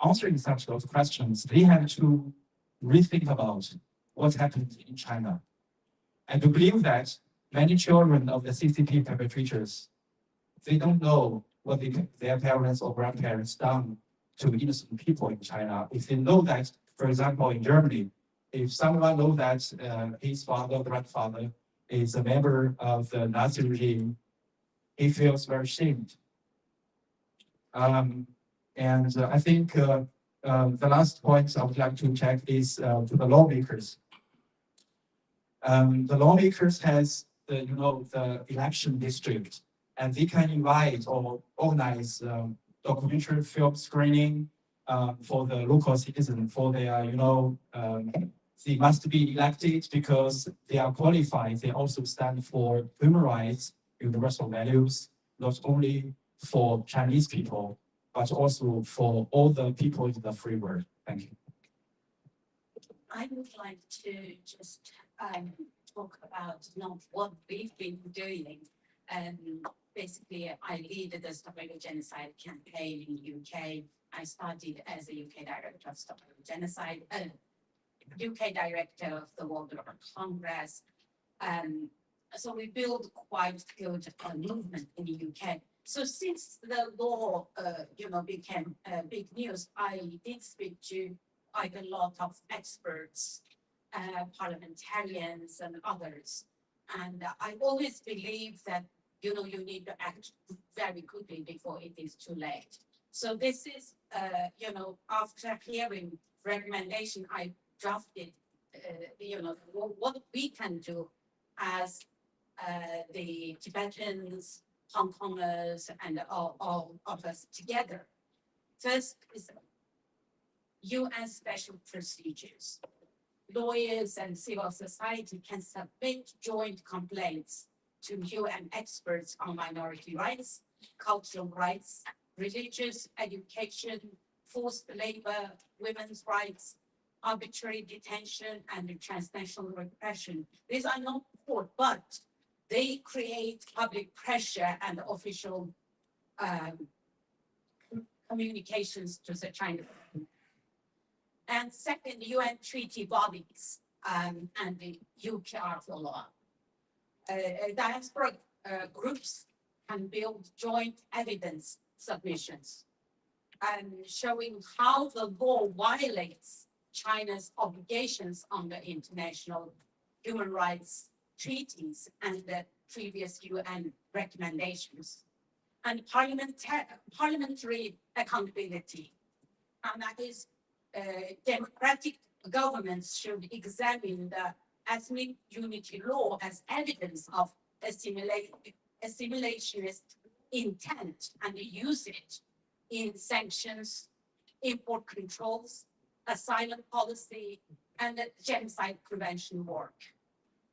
answering such those questions, they have to rethink about what happened in China. And to believe that many children of the CCP perpetrators, they don't know what their parents or grandparents done to innocent people in China. If they know that, for example, in Germany, if someone knows that his father or grandfather is a member of the Nazi regime, he feels very ashamed. I think the last point I would like to check is to the lawmakers. The lawmakers has the election district, and they can invite or organize documentary film screening for the local citizen for their they must be elected because they are qualified. They also stand for human rights, universal values, not only for Chinese people, but also for all the people in the free world. Thank you. I would like to just talk about what we've been doing. Basically, I lead the Stop Genocide campaign in the UK. I started as a UK director of Stop Genocide, UK director of the World War Congress. So we built quite good movement in the UK. So since the law, became big news, I did speak to quite a lot of experts, parliamentarians and others. And I always believe that, you need to act very quickly before it is too late. So this is, after hearing recommendation, I drafted, what we can do as the Tibetans, Hong Kongers, and all of us together. First is UN special procedures. Lawyers and civil society can submit joint complaints to UN experts on minority rights, cultural rights, religious education, forced labor, women's rights, arbitrary detention, and transnational repression. These are not court, but they create public pressure and official communications to the China. And second, UN treaty bodies and the UKR for law. Diaspora groups can build joint evidence submissions and showing how the law violates China's obligations under international human rights treaties and the previous UN recommendations. And parliamentary accountability, and that is democratic governments should examine the ethnic unity law as evidence of assimilationist intent and use it in sanctions, import controls, asylum policy, and genocide prevention work.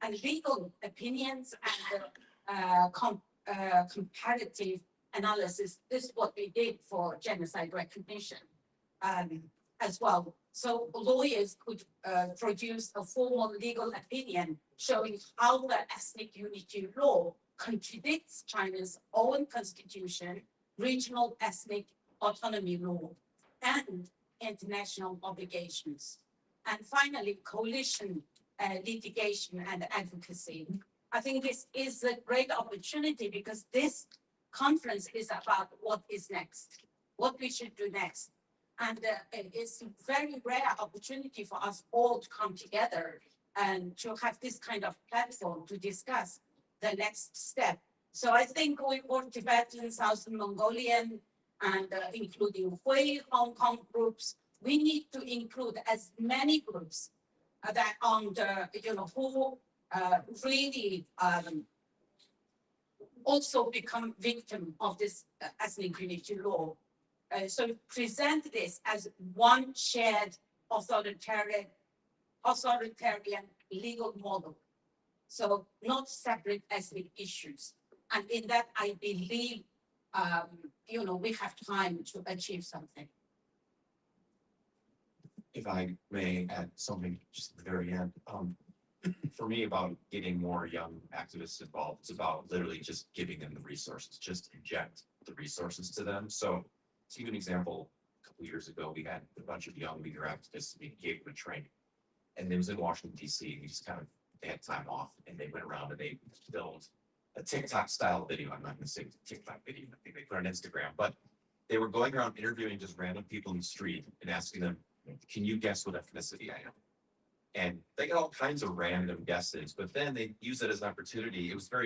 And legal opinions and comparative analysis, this is what we did for genocide recognition as well. So lawyers could produce a formal legal opinion showing how the ethnic unity law contradicts China's own constitution, regional ethnic autonomy law, and international obligations. And finally, coalition litigation and advocacy. I think this is a great opportunity because this conference is about what is next, what we should do next. And it's a very rare opportunity for us all to come together and to have this kind of platform to discuss the next step. So I think we want Tibetan, Southern Mongolian, and including Hui, Hong Kong groups. We need to include as many groups that on the, who really also become victim of this ethnic unity law. So present this as one shared authoritarian legal model. So not separate ethnic issues. And in that, I believe, we have time to achieve something. If I may add something just at the very end, for me about getting more young activists involved, it's about literally just giving them the resources, just inject the resources to them. So to give an example, a couple years ago, we had a bunch of young leader activists, we gave them a training, and it was in Washington, DC. We just they had time off, and they went around and they filmed a TikTok style video. I'm not going to say TikTok video, I think they put on Instagram, but they were going around interviewing just random people in the street and asking them, can you guess what ethnicity I am? And they got all kinds of random guesses, but then they use it as an opportunity. It was how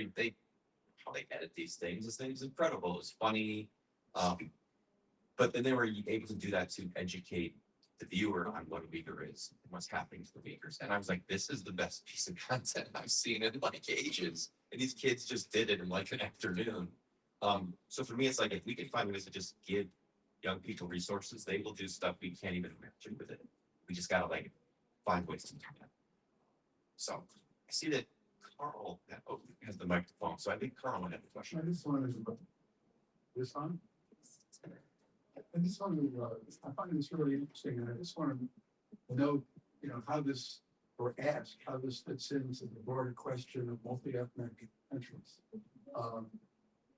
they edit these things, this thing's incredible. It was funny. But then they were able to do that to educate the viewer on what a Uyghur is and what's happening to the Uyghurs. And I was like, this is the best piece of content I've seen in like ages. And these kids just did it in like an afternoon. So for me, it's like if we can find ways to just give young people resources, they will do stuff we can't even imagine with it. We just gotta like find ways to do that. So I see that Carl has the microphone, so I think Carl had a question. This one is this one. And this one, I find this really interesting, and I just want to know, how this, or ask how this fits into the broader question of multi-ethnic countries.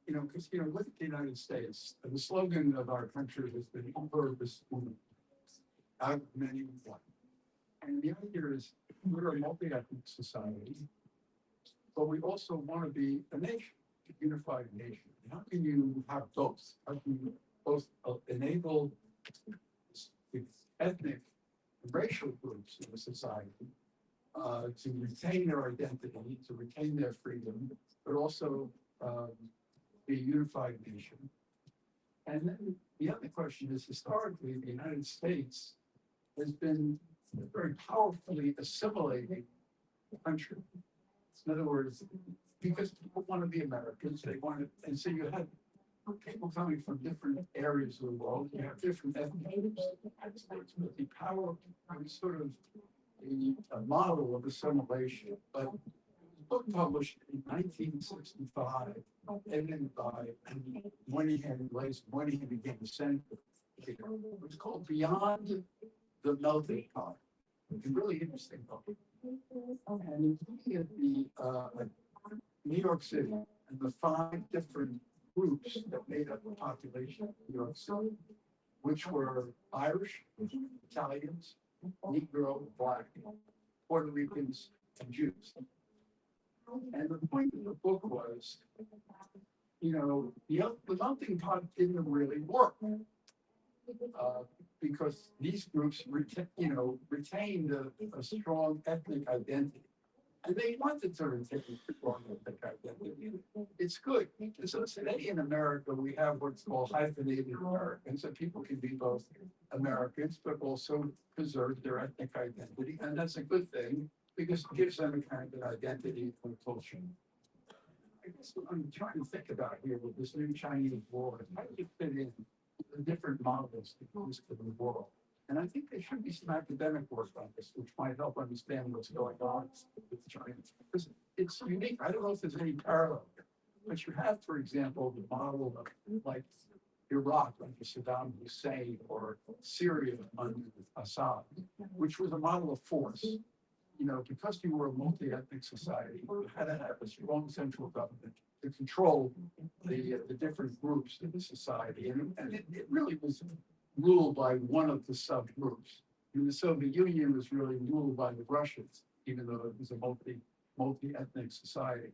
Because, look at the United States, the slogan of our country has been "Pluribus Unum," out of many one. And the idea is we're a multi-ethnic society, but we also want to be a nation, a unified nation. How can you have both? How can you both enable ethnic and racial groups in the society to retain their identity, to retain their freedom, but also be a unified nation? And then the other question is, historically, the United States has been very powerfully assimilating the country. In other words, because people want to be Americans, they want to, and so you have people coming from different areas of the world, you have different ethnic groups. It's really powerful, sort of a model of assimilation. But a book published in 1965, edited by Moynihan became the senator. It was called Beyond the Melting Pot. It's a really interesting book. And looking at the New York City and the 5 different groups that made up the population of New York City, which were Irish, Italians, Negro, Black, Puerto Ricans, and Jews. And the point of the book was, the melting pot didn't really work. Because these groups retained a strong ethnic identity. And they wanted to retain a strong ethnic identity. It's good. So today in America, we have what's called hyphenated Americans, so people can be both Americans, but also preserve their ethnic identity. And that's a good thing because it gives them a kind of identity and culture. I guess what I'm trying to think about here with this new Chinese war, how do you fit in the different models that exist in the world? And I think there should be some academic work on this, which might help understand what's going on with China. Because it's unique. I don't know if there's any parallel, but you have, for example, the model of like Iraq under Saddam Hussein or Syria under Assad, which was a model of force. Because you were a multi-ethnic society, you had to have a strong central government to control the different groups in the society. And it really was ruled by one of the subgroups. And the Soviet Union was really ruled by the Russians, even though it was a multi-ethnic society.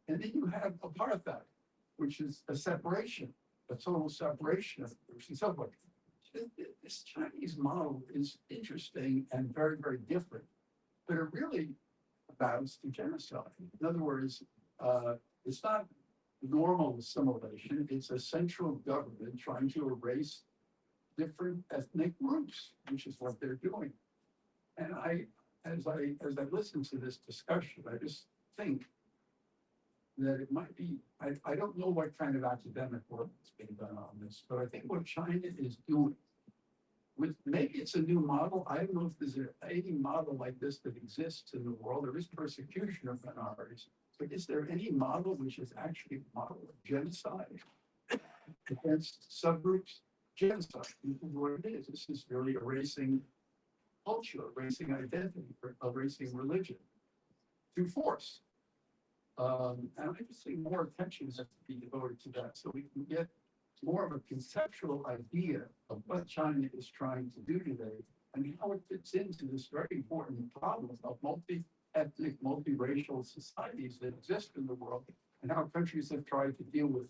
And then you have apartheid, which is a total separation of groups and so forth. This Chinese model is interesting and very, very different, but it really amounts to genocide. In other words, it's not normal assimilation, it's a central government trying to erase different ethnic groups, which is what they're doing. And as I listen to this discussion, I just think that it might be, I don't know what kind of academic work is being done on this, but I think what China is doing maybe it's a new model. I don't know if there's any model like this that exists in the world. There is persecution of minorities, but is there any model which is actually a model of genocide against subgroups? Genocide is what it is. This is really erasing culture, erasing identity, erasing religion through force. And I just think more attention has to be devoted to that so we can get more of a conceptual idea of what China is trying to do today and how it fits into this very important problem of multi-ethnic, multiracial societies that exist in the world and how countries have tried to deal with.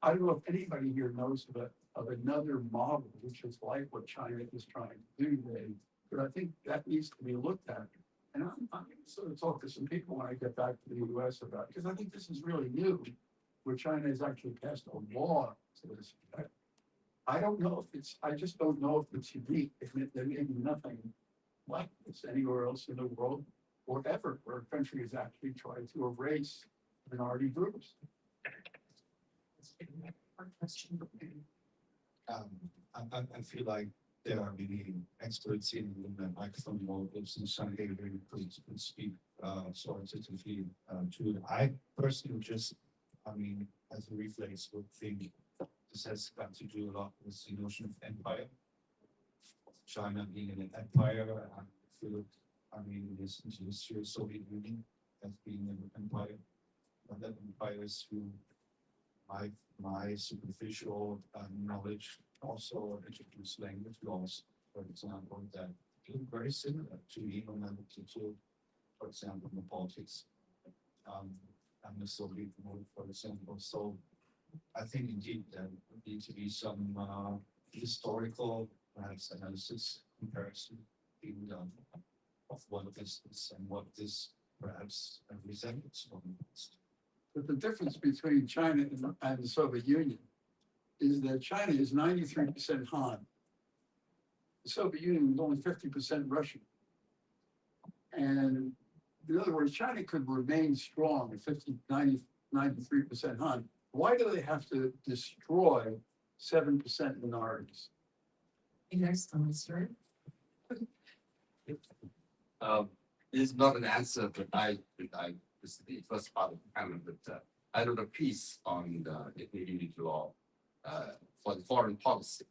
I don't know if anybody here knows of another model which is like what China is trying to do today, but I think that needs to be looked at. And I'm going to sort of talk to some people when I get back to the US about it, because I think this is really new, where China has actually passed a law to this effect. I don't know if it's, I just don't know if it's unique, if there may be nothing like this anywhere else in the world or ever, where a country has actually tried to erase minority groups. I feel like there are many experts in the microphone models and some area could speak authoritatively to it. I personally just, I mean, as a reflex would think this has got to do a lot with the notion of empire. China being an empire, I feel, I mean, this into the history of Soviet Union as being an empire. But that empire is through my superficial knowledge also introduce language laws, for example, that feel very similar to even to, for example, in politics and the Soviet mode, for example. So I think indeed there would need to be some historical perhaps analysis comparison being done of what this is and what this perhaps resembles from the past. But the difference between China and the Soviet Union is that China is 93% Han. The Soviet Union was only 50% Russian. And in other words, China could remain strong at 93% Han. Why do they have to destroy 7% minorities? Next, sir. This is not an answer, but this is the first part of the panel, but I wrote a piece on the ethnic unity law for the foreign policy.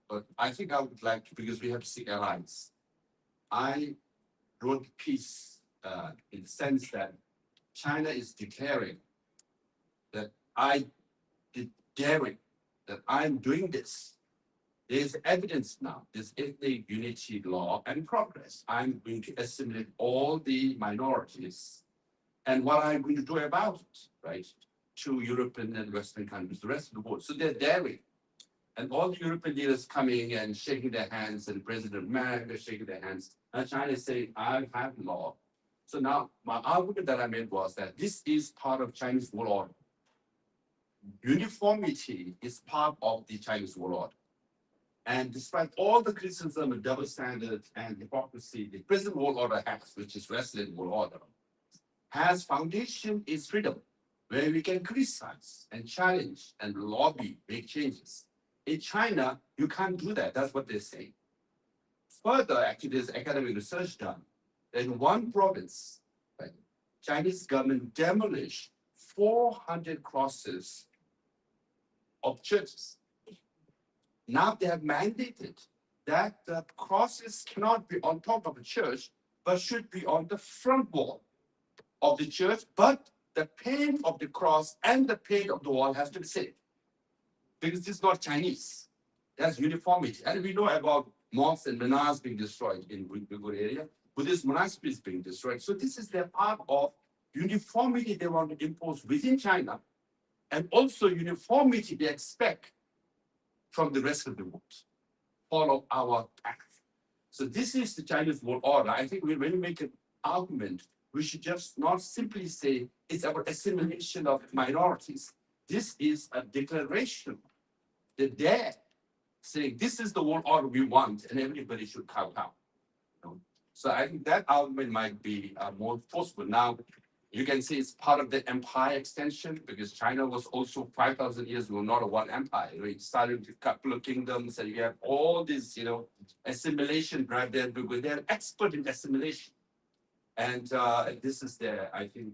But I think I would like to, because we have to seek allies. I wrote a piece in the sense that China is declaring that I did daring, that I'm doing this. There's evidence now, this ethnic unity law and progress. I'm going to assimilate all the minorities and what I'm going to do about it, right? To European and Western countries, the rest of the world. So they're daring. And all the European leaders coming and shaking their hands, and President of America shaking their hands. And China is saying, I have law. So now my argument that I made was that this is part of Chinese world order. Uniformity is part of the Chinese world order. And despite all the criticism of double standards and hypocrisy, the present world order has, which is Western world order, has foundation is freedom, where we can criticize and challenge and lobby, make changes. In China, you can't do that. That's what they say. Further, actually, there's academic research done. In one province, right, Chinese government demolished 400 crosses of churches. Now they have mandated that the crosses cannot be on top of a church, but should be on the front wall of the church, but the paint of the cross and the paint of the wall has to be same. Because this is not Chinese. That's uniformity. And we know about mosques and minars being destroyed in Uyghur area. Buddhist monasteries being destroyed. So this is their part of uniformity they want to impose within China, and also uniformity they expect from the rest of the world. Follow our path. So this is the Chinese world order. I think when we make an argument, we should just not simply say it's about assimilation of minorities. This is a declaration that they're saying this is the world order we want, and everybody should kowtow. So I think that argument might be more forceful. Now, you can say it's part of the empire extension, because China was also 5,000 years, we were not a one empire. It started with a couple of kingdoms, and you have all this, assimilation right there, because they're expert in assimilation. And this is their, I think,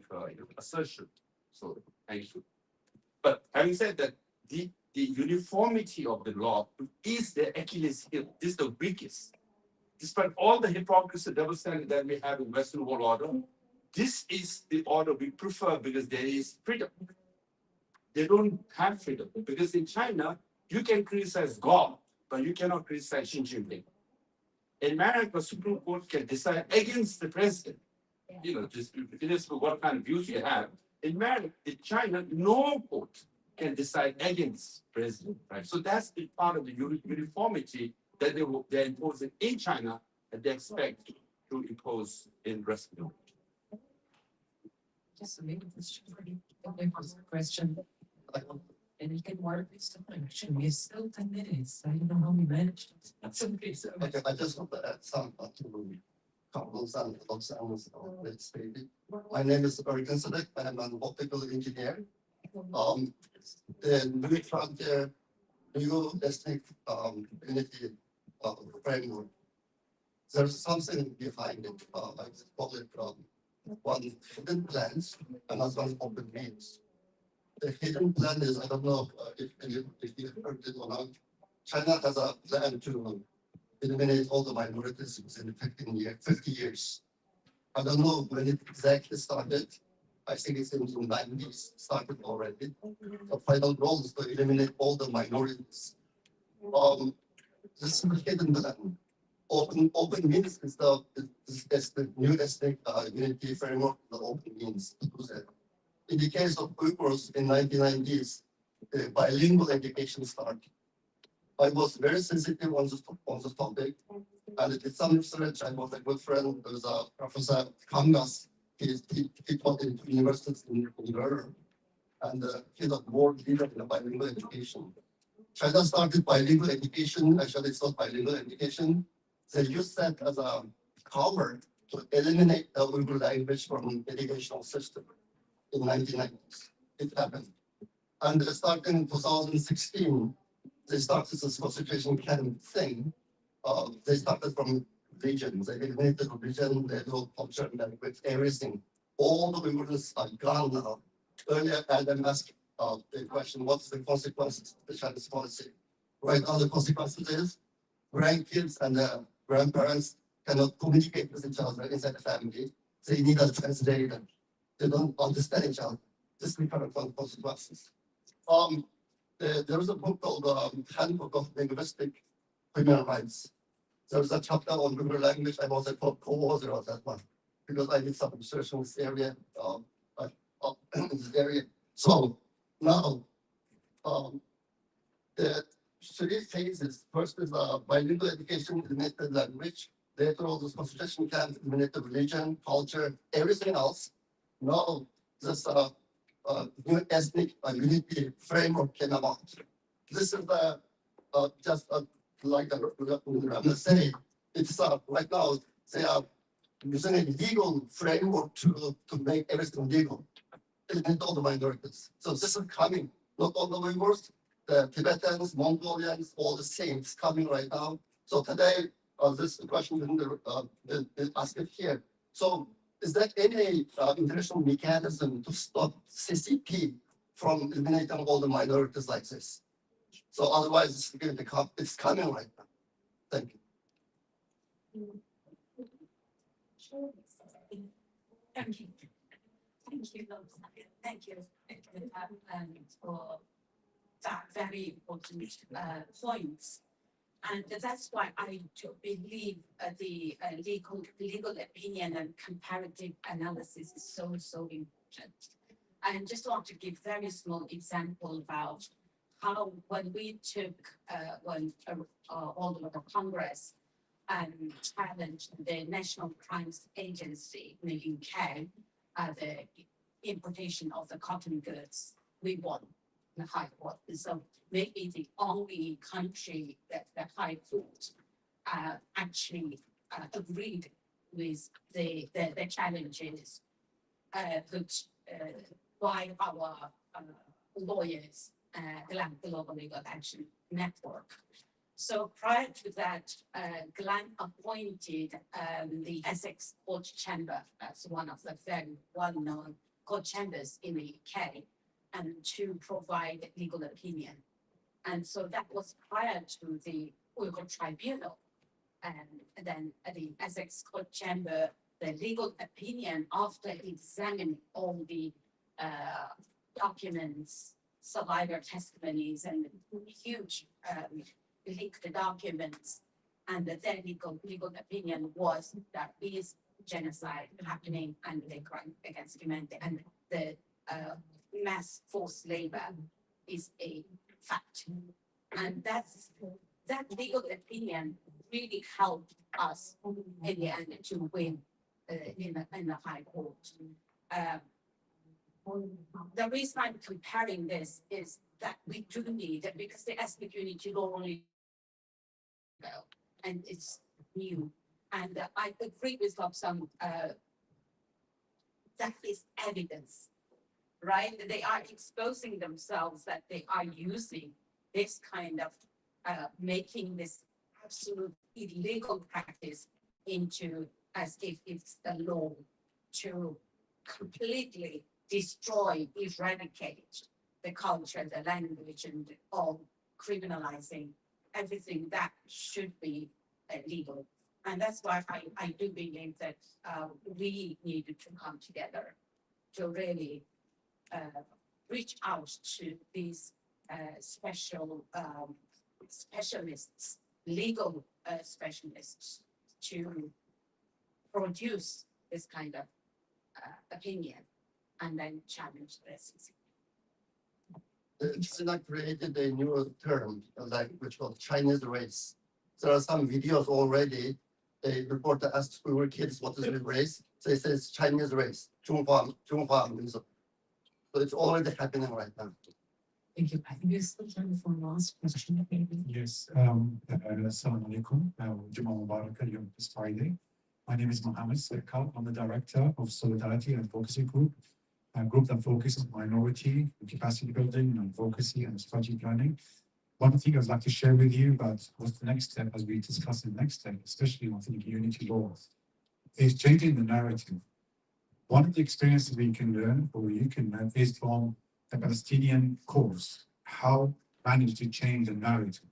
assertion. So thank you. But having said that, the uniformity of the law is the Achilles heel. This is the weakest. Despite all the hypocrisy, double standard that we have in Western world order, this is the order we prefer because there is freedom. They don't have freedom because in China, you can criticize God, but you cannot criticize Xi Jinping. In America, Supreme Court can decide against the president. Just regardless of what kind of views you have. In America, in China, no court can decide against president. Right? So that's the part of the uniformity that they're imposing in China and they expect to impose in the rest of the world. Just a question for you. Question. And we can work with some action. We have still 10 minutes. I don't know how we managed it. That's okay. So Okay, I just want to add some to comments and thoughts let's say. My name is Eric Sadek. I am an optical engineer. The new frontier, new ethnic unity framework. There's something behind it. I call it one hidden plans, another one open means. The hidden plan is, I don't know if you heard it or not. China has a plan to eliminate all the minorities within 50 years. I don't know when it exactly started. I think it's in the 90s, started already. The final goal is to eliminate all the minorities. This is a hidden plan. Open means is the new ethnic unity framework, the open means to do that. In the case of Uyghurs in 1990s, the bilingual education started. I was very sensitive on this topic, and I did some research. I was a good friend. There was a Professor Kangas. He taught in universities in Europe, and he got more leader in the bilingual education. China started bilingual education. Actually, it's not bilingual education. They used that as a cover to eliminate the Uyghur language from educational system in 1990s. It happened. And starting in 2016, they started this concentration camp thing. They started from regions. They eliminated religion, their culture, language, everything. All the Uyghurs are gone now. Earlier, Adam asked the question, what's the consequences of the Chinese policy? Right now, the consequences is grandkids and grandparents cannot communicate with each other inside the family. They need a translator. They don't understand each other. This is the current consequences. There is a book called Handbook of Linguistic Human Rights. There's a chapter on Uyghur language. I was a co-author of that one because I did some research in this area. In this area. So now, the three phases. First is bilingual education, eliminated language. Later, all those concentration camps, eliminated religion, culture, everything else. Now, this new ethnic unity framework came about. This is the just like I'm saying, it's right now they are using a legal framework to make everything legal. Eliminate all the minorities. So this is coming. Not all the Uyghurs, the Tibetans, Mongolians, all the same. It's coming right now. So today, this question is asked here. So is there any international mechanism to stop CCP from eliminating all the minorities like this? So otherwise, it's going to come. It's coming right now. Thank you. Thank you. Thank you. Thank you for that very important points. And that's why I do believe the legal opinion and comparative analysis is so important. I just want to give very small example about how when we took all of the Congress and challenged the National Crimes Agency in the UK, the importation of the cotton goods, we won the High Court. So maybe the only country that the High Court actually agreed with the challenges put by our lawyers, Global Legal Action Network. So prior to that, Glenn appointed the Essex Court Chamber as one of the very well-known court chambers in the UK, and to provide legal opinion. And so that was prior to the Uyghur Tribunal. And then the Essex Court Chamber, the legal opinion after examining all the documents, survivor testimonies, and huge leaked documents, and the then legal opinion was that is genocide happening and the crime against humanity and the mass forced labor is a fact. And that legal opinion really helped us in the end to win in the High Court. The reason I'm comparing this is that we do need, because the ethnic unity law only and it's new. And I agree with Lobsang, that is evidence, right? They are exposing themselves that they are using this kind of making this absolute illegal practice into as if it's the law to completely destroy, eradicate the culture, the language, and all criminalizing everything that should be legal. And that's why I do believe that we need to come together to really reach out to these specialists, legal specialists, to produce this kind of opinion and then challenge this. China created a new term, like which called Chinese race. There are some videos already. A reporter asked Uyghur kids what is the race. So it says Chinese race, Zhonghua. So it's already happening right now. Thank you. I think we still time for one last question, maybe. Yes, Assalamu alaikum. Juma Mubarak Yom this Friday. My name is Mohammed Sekal. I'm the director of Solidarity and Advocacy Group, a group that focuses on minority, capacity building, and advocacy and strategy planning. One thing I'd like to share with you about what's the next step as we discuss the next step, especially on the unity laws, is changing the narrative. One of the experiences we can learn, or you can learn, is from the Palestinian cause, how managed to change the narrative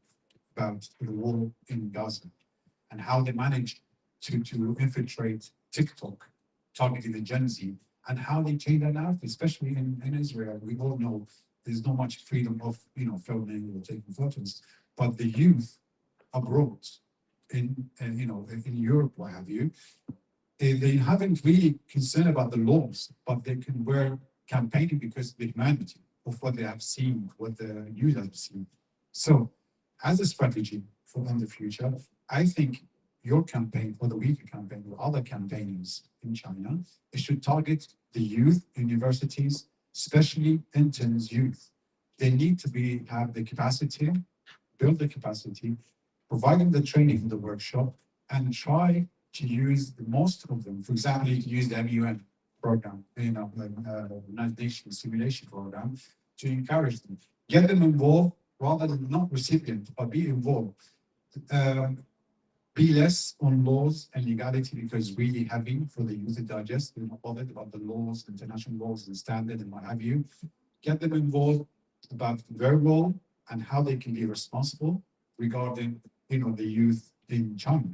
about the war in Gaza, and how they managed to infiltrate TikTok, targeting the Gen Z, and how they change that narrative, especially in Israel. We all know there's not much freedom of filming or taking photos, but the youth abroad, in Europe, what have you, they haven't really concerned about the laws, but they were campaigning because of the humanity of what they have seen, what the youth have seen. So, as a strategy for in the future, I think your campaign or the weaker campaign or other campaigners in China, it should target the youth, universities, especially interns youth. They need to have the capacity, build the capacity, provide them the training for the workshop, and try to use most of them. For example, you can use the MUN program, the United Nations simulation program, to encourage them. Get them involved rather than not recipient, but be involved. Be less on laws and legality because really heavy for the youth to digest. They're not bothered about the laws, international laws and standard and what have you. Get them involved about their role and how they can be responsible regarding the youth in China.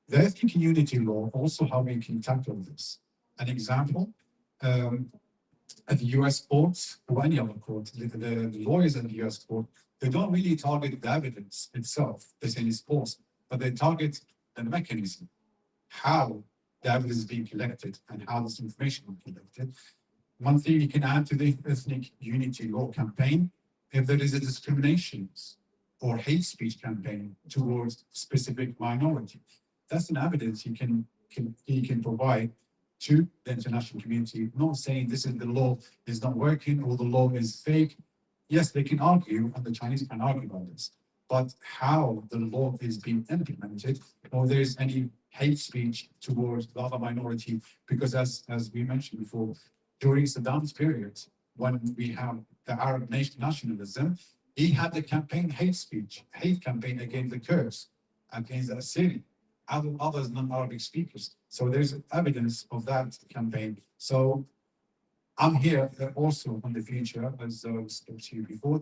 The ethnic unity law, also how we can tackle this. An example, at the US courts or any other court, the lawyers at the US court, they don't really target the evidence itself, they say it's false, but they target the mechanism, how the evidence is being collected and how this information is collected. One thing you can add to the ethnic unity law campaign, if there is a discrimination or hate speech campaign towards specific minority, that's an evidence you can provide to the international community, not saying this is the law is not working or the law is fake. Yes, they can argue, and the Chinese can argue about this, but how the law is being implemented, or there's any hate speech towards the other minority, because as we mentioned before, during Saddam's period, when we have the Arab nationalism, he had the campaign hate campaign against the Kurds, against the Assyrians, others non-Arabic speakers. So there's evidence of that campaign. So I'm here also on the future, as I spoke to you before,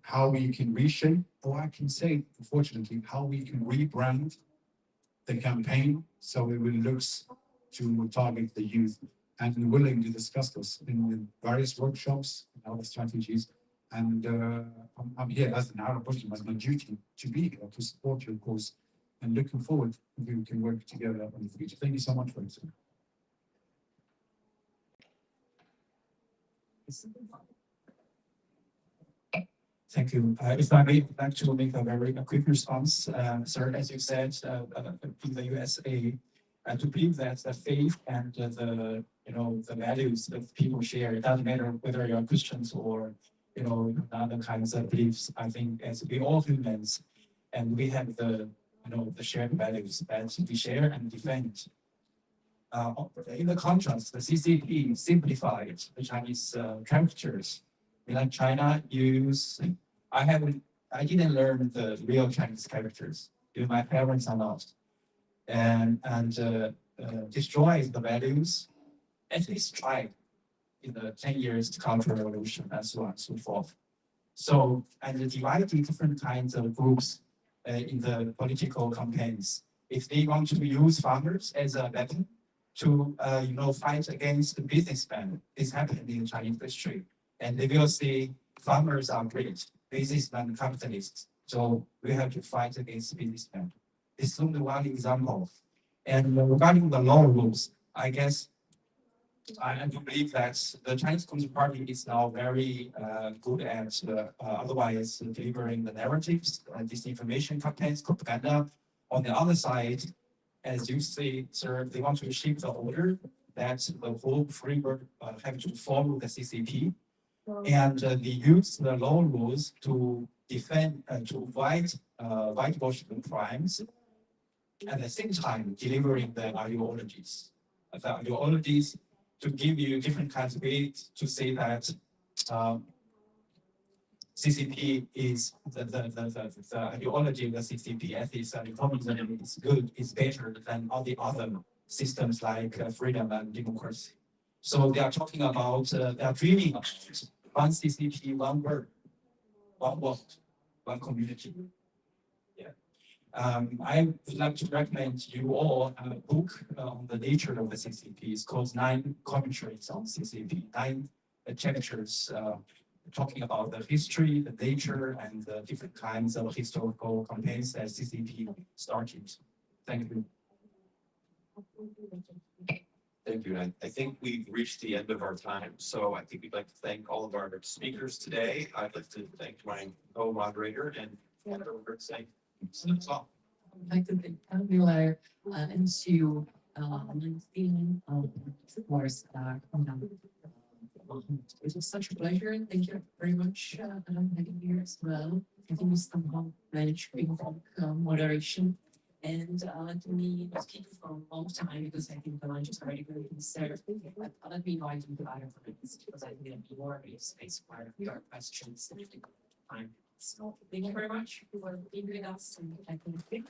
how we can reshape, or I can say, unfortunately, how we can rebrand the campaign so it will look to target the youth. And we're willing to discuss this in various workshops and other strategies. And I'm here as an Arab Muslim, as my duty to be here to support your cause. And looking forward, we can work together in the future. Thank you so much for listening. Thank you. If I may actually make a very quick response, sir, as you said, in the USA, to believe that the faith and the values that people share, it doesn't matter whether you're Christians or other kinds of beliefs. I think as we all humans, and we have the shared values that we share and defend. In the contrast, the CCP simplified the Chinese characters. Like China use, I didn't learn the real Chinese characters. Even my parents are not, and destroys the values. At least tried in the 10 years Cultural Revolution and so on and so forth. So, and divided different kinds of groups in the political campaigns. If they want to use farmers as a weapon to, fight against the businessmen, this happened in Chinese history. And they will say farmers are great, businessmen capitalists. So we have to fight against businessmen. This is only one example. And regarding the law rules, I guess I do believe that the Chinese Communist Party is now very good at otherwise delivering the narratives, disinformation campaigns, propaganda. On the other side, as you say, sir, they want to shape the order that the whole framework have to follow the CCP, and they use the law rules to defend, to whitewash the crimes, at the same time delivering the ideologies. The ideologies to give you different kinds of ways to say that CCP is the ideology of the CCP ethics and communism is good, is better than all the other systems like freedom and democracy. So they are talking about, they are dreaming about one CCP, one word, one world, one community. Yeah. I would like to recommend you all a book on the nature of the CCP. It's called 9 Commentaries on CCP, 9 chapters talking about the history, the nature, and the different kinds of historical campaigns that CCP started. Thank you. Thank you. And I think we've reached the end of our time. So I think we'd like to thank all of our speakers today. I'd like to thank my co-moderator and over saying, so that's all. I'd like to thank Miller and Sue, Nancy, of course, it was such a pleasure. Thank you very much for having here as well. I think we somehow managed to bring moderation. And to me, it was keeping for a long time because I think the lunch is already going to be served. But let me know I can do other things because I think there'll be more space for your questions and time. So thank you very much for being with us and I think.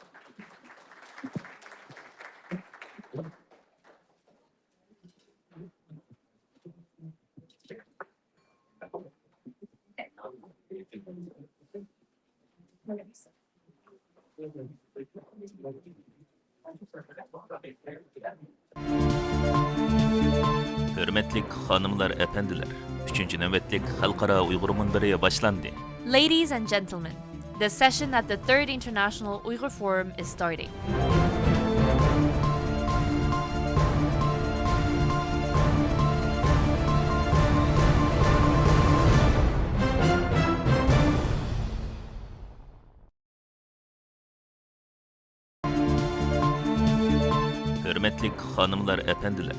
Hürmetlik hanımlar, efendiler, 3. nöbetlik Halkara Uyghur Munbiri başlandı. Ladies and gentlemen, the session at the 3rd International Uyghur Forum is starting. Hürmetlik hanımlar, efendiler,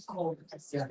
cold. Yeah.